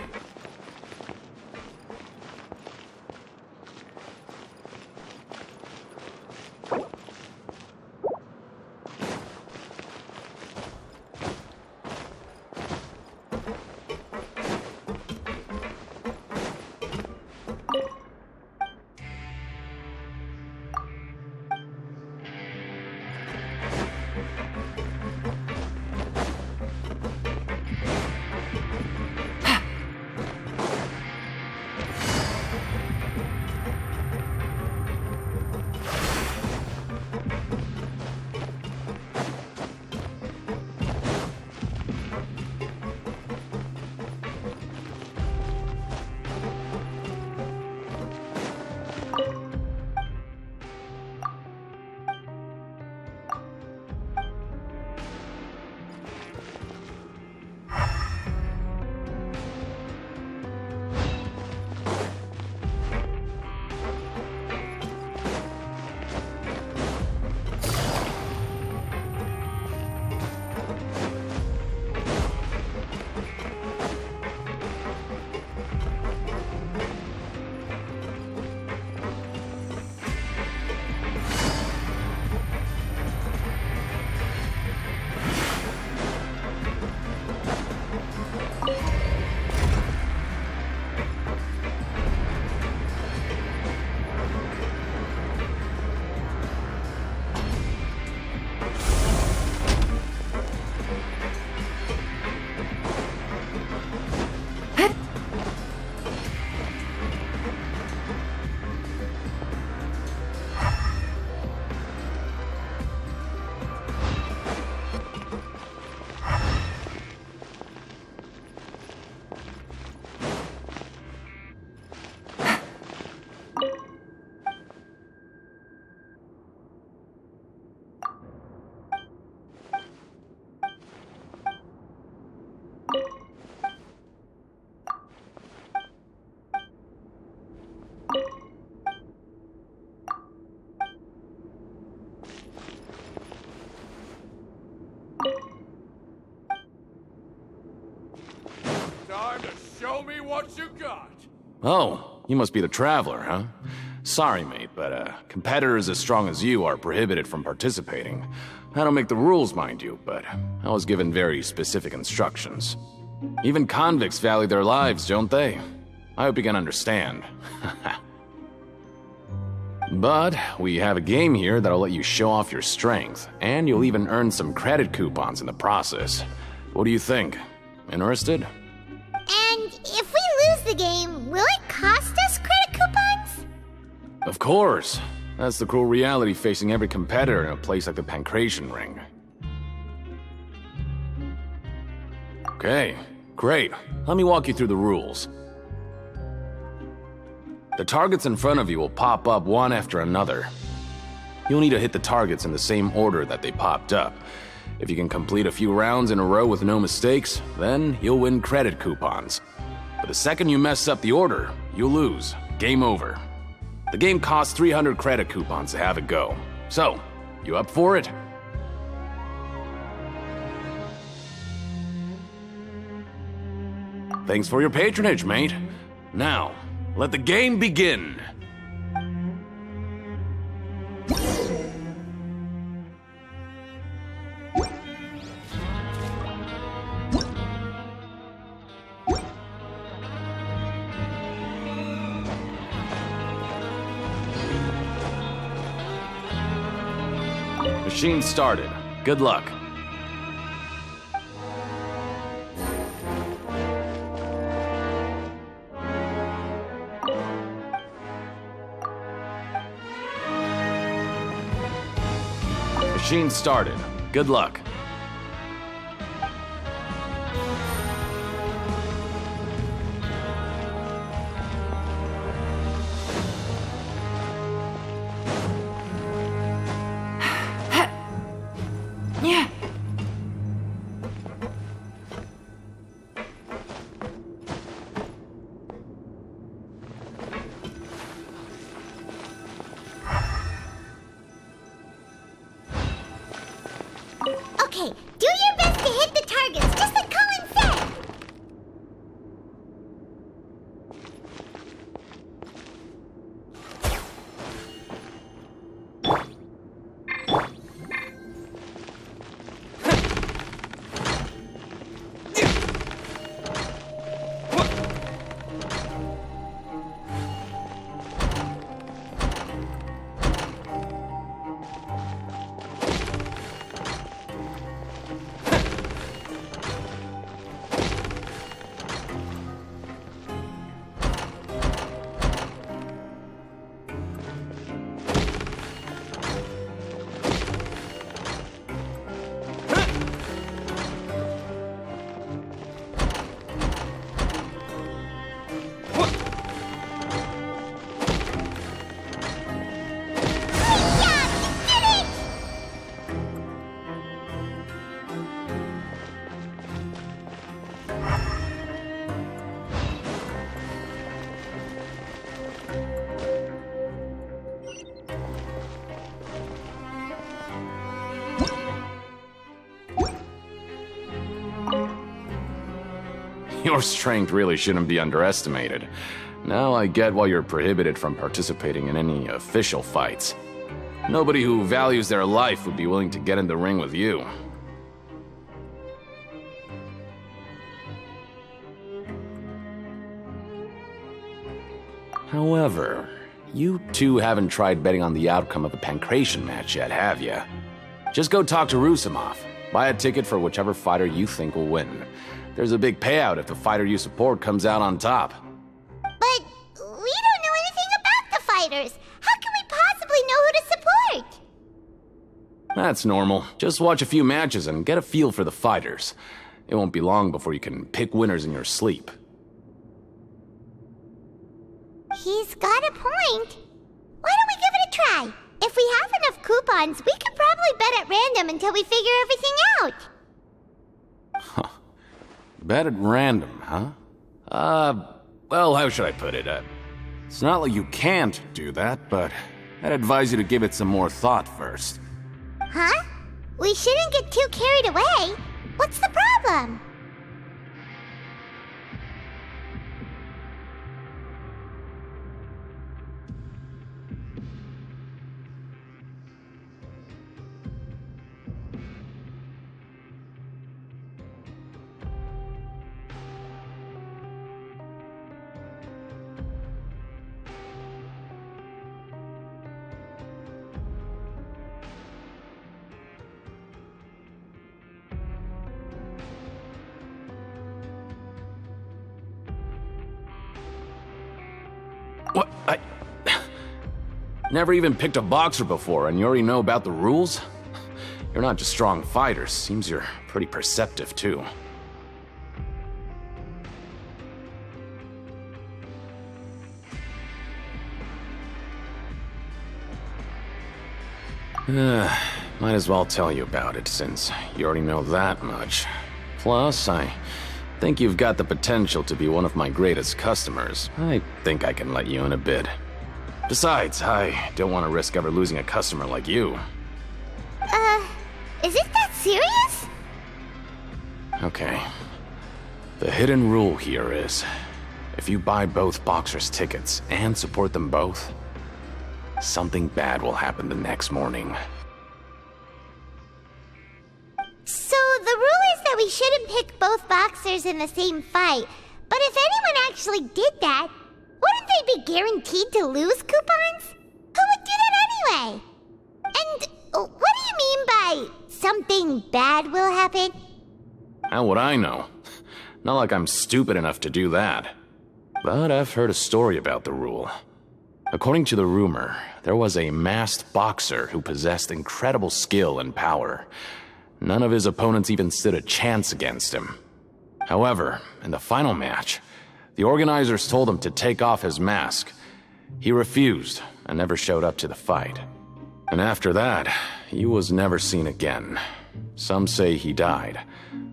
Time to show me what you got. Oh, you must be the Traveler, huh? Sorry, mate, but competitors as strong as you are prohibited from participating. I don't make the rules, mind you, but I was given very specific instructions. Even convicts value their lives, don't they? I hope you can understand. But we have a game here that'll let you show off your strength, and you'll even earn some credit coupons in the process. What do you think? Interested? And if we lose the game, will it cost us credit coupons? Of course. That's the cruel reality facing every competitor in a place like the Pancration Ring. Okay, great. Let me walk you through the rules. The targets in front of you will pop up one after another. You'll need to hit the targets in the same order that they popped up. If you can complete a few rounds in a row with no mistakes, then you'll win credit coupons. But the second you mess up the order, you'll lose. Game over. The game costs 300 credit coupons to have it go. So, you up for it? Thanks for your patronage, mate. Now, let the game begin. Machine started. Good luck. Machine started. Good luck. Yeah. Okay, do your best to hit the targets, just like Colin said! Your strength really shouldn't be underestimated. Now I get why you're prohibited from participating in any official fights. Nobody who values their life would be willing to get in the ring with you. However, you two haven't tried betting on the outcome of the Pancration match yet, have you? Just go talk to Rusimov. Buy a ticket for whichever fighter you think will win. There's a big payout if the fighter you support comes out on top. But we don't know anything about the fighters. How can we possibly know who to support? That's normal. Just watch a few matches and get a feel for the fighters. It won't be long before you can pick winners in your sleep. He's got a point. Why don't we give it a try? If we have enough coupons, we could probably bet at random until we figure everything out. Huh. Bet at random, huh? Well, how should I put it? It's not like you can't do that, but I'd advise you to give it some more thought first. Huh? We shouldn't get too carried away. What's the problem? What? I never even picked a boxer before, and you already know about the rules? You're not just strong fighters. Seems you're pretty perceptive, too. Might as well tell you about it, since you already know that much. Plus, I think you've got the potential to be one of my greatest customers. I think I can let you in a bid. Besides, I don't want to risk ever losing a customer like you. Is it that serious? Okay. The hidden rule here is, if you buy both boxers' tickets and support them both, something bad will happen the next morning. So the rule is that we shouldn't pick both boxers in the same fight. But if anyone actually did that, wouldn't they be guaranteed to lose coupons? Who would do that anyway? And what do you mean by something bad will happen? How would I know? Not like I'm stupid enough to do that. But I've heard a story about the rule. According to the rumor, there was a masked boxer who possessed incredible skill and power. None of his opponents even stood a chance against him. However, in the final match, the organizers told him to take off his mask. He refused and never showed up to the fight. And after that, he was never seen again. Some say he died,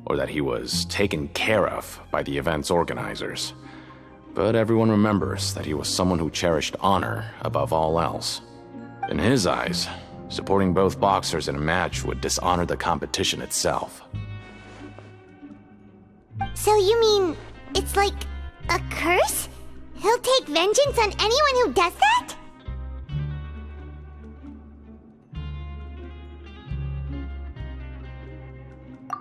or that he was taken care of by the event's organizers. But everyone remembers that he was someone who cherished honor above all else. In his eyes, supporting both boxers in a match would dishonor the competition itself. So you mean it's like a curse? He'll take vengeance on anyone who does that?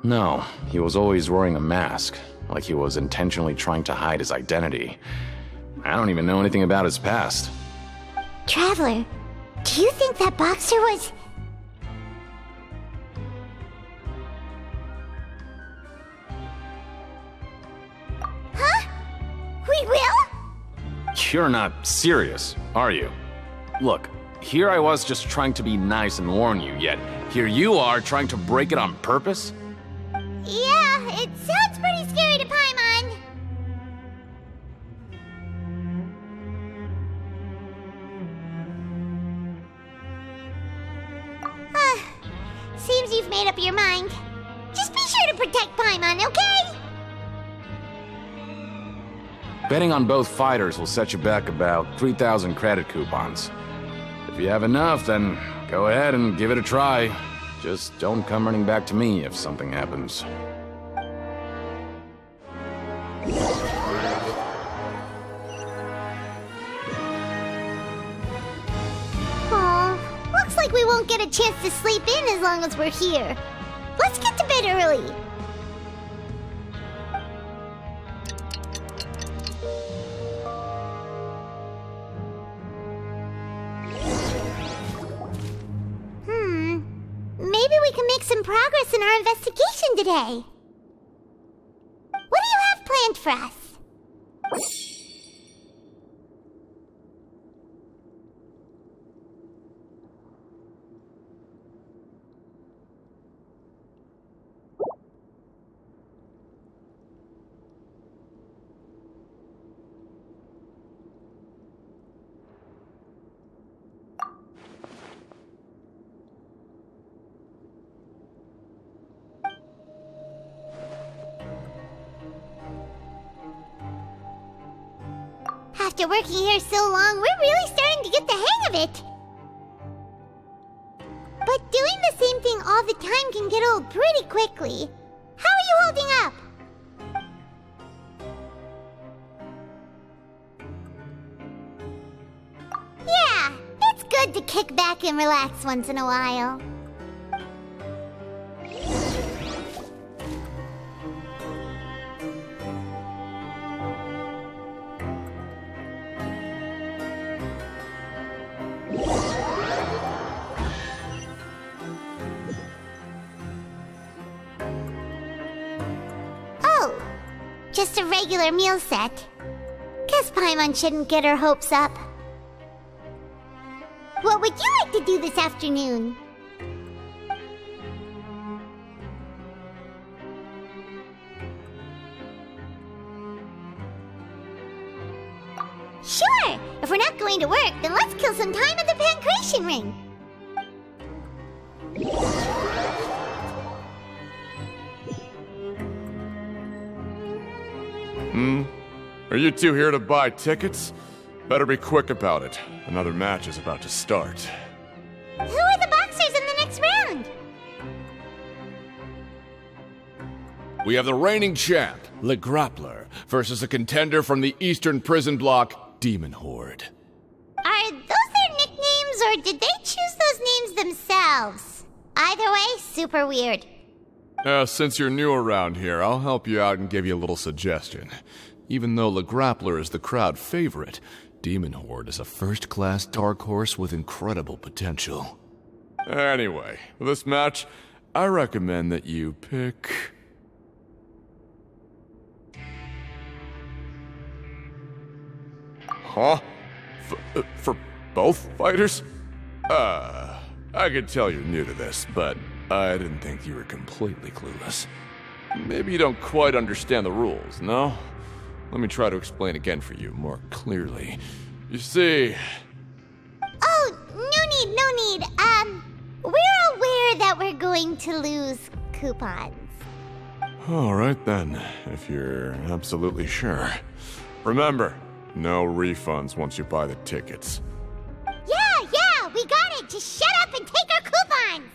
No, he was always wearing a mask, like he was intentionally trying to hide his identity. I don't even know anything about his past. Traveler, do you think that boxer was... Huh? We will? You're not serious, are you? Look, here I was just trying to be nice and warn you, yet here you are trying to break it on purpose? Yeah, it sounds pretty scary to Paimon. Seems you've made up your mind. Just be sure to protect Paimon, okay? Betting on both fighters will set you back about 3,000 credit coupons. If you have enough, then go ahead and give it a try. Just don't come running back to me if something happens. Aw, looks like we won't get a chance to sleep in as long as we're here. Let's get to bed early. Maybe we can make some progress in our investigation today. What do you have planned for us? After working here so long, we're really starting to get the hang of it. But doing the same thing all the time can get old pretty quickly. How are you holding up? Yeah, it's good to kick back and relax once in a while. Just a regular meal set. Guess Paimon shouldn't get her hopes up. What would you like to do this afternoon? Sure! If we're not going to work, then let's kill some time at the Pancration Ring. Are you two here to buy tickets? Better be quick about it. Another match is about to start. Who are the boxers in the next round? We have the reigning champ, Le Grappler, versus a contender from the Eastern Prison Block, Demon Horde. Are those their nicknames, or did they choose those names themselves? Either way, super weird. Since you're new around here, I'll help you out and give you a little suggestion. Even though Le Grappler is the crowd favorite, Demon Horde is a first-class dark horse with incredible potential. Anyway, for this match, I recommend that you pick... Huh? For both fighters? I could tell you're new to this, but I didn't think you were completely clueless. Maybe you don't quite understand the rules, no? Let me try to explain again for you more clearly. You see... Oh, no need. We're aware that we're going to lose coupons. Alright then, if you're absolutely sure. Remember, no refunds once you buy the tickets. Yeah, we got it! Just shut up and take our coupons!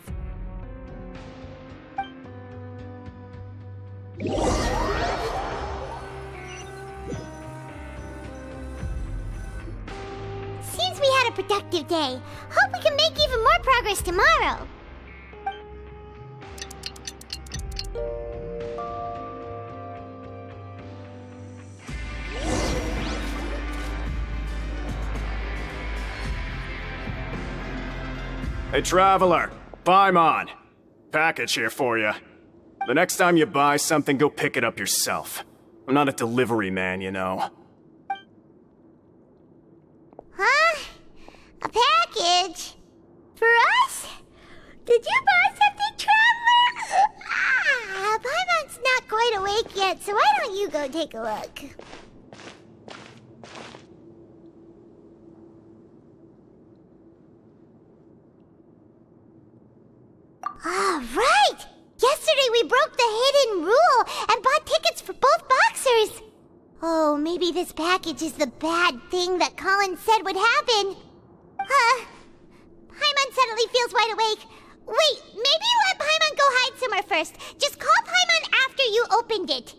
Seems we had a productive day. Hope we can make even more progress tomorrow. Hey, Traveler, Paimon. Package here for you. The next time you buy something, go pick it up yourself. I'm not a delivery man, you know. Huh? A package? For us? Did you buy something, Traveler? Paimon's not quite awake yet, so why don't you go take a look? Right! Yesterday we broke the hidden rule and bought tickets for both boxers. Oh, maybe this package is the bad thing that Colin said would happen. Paimon suddenly feels wide awake. Wait, maybe let Paimon go hide somewhere first. Just call Paimon after you opened it.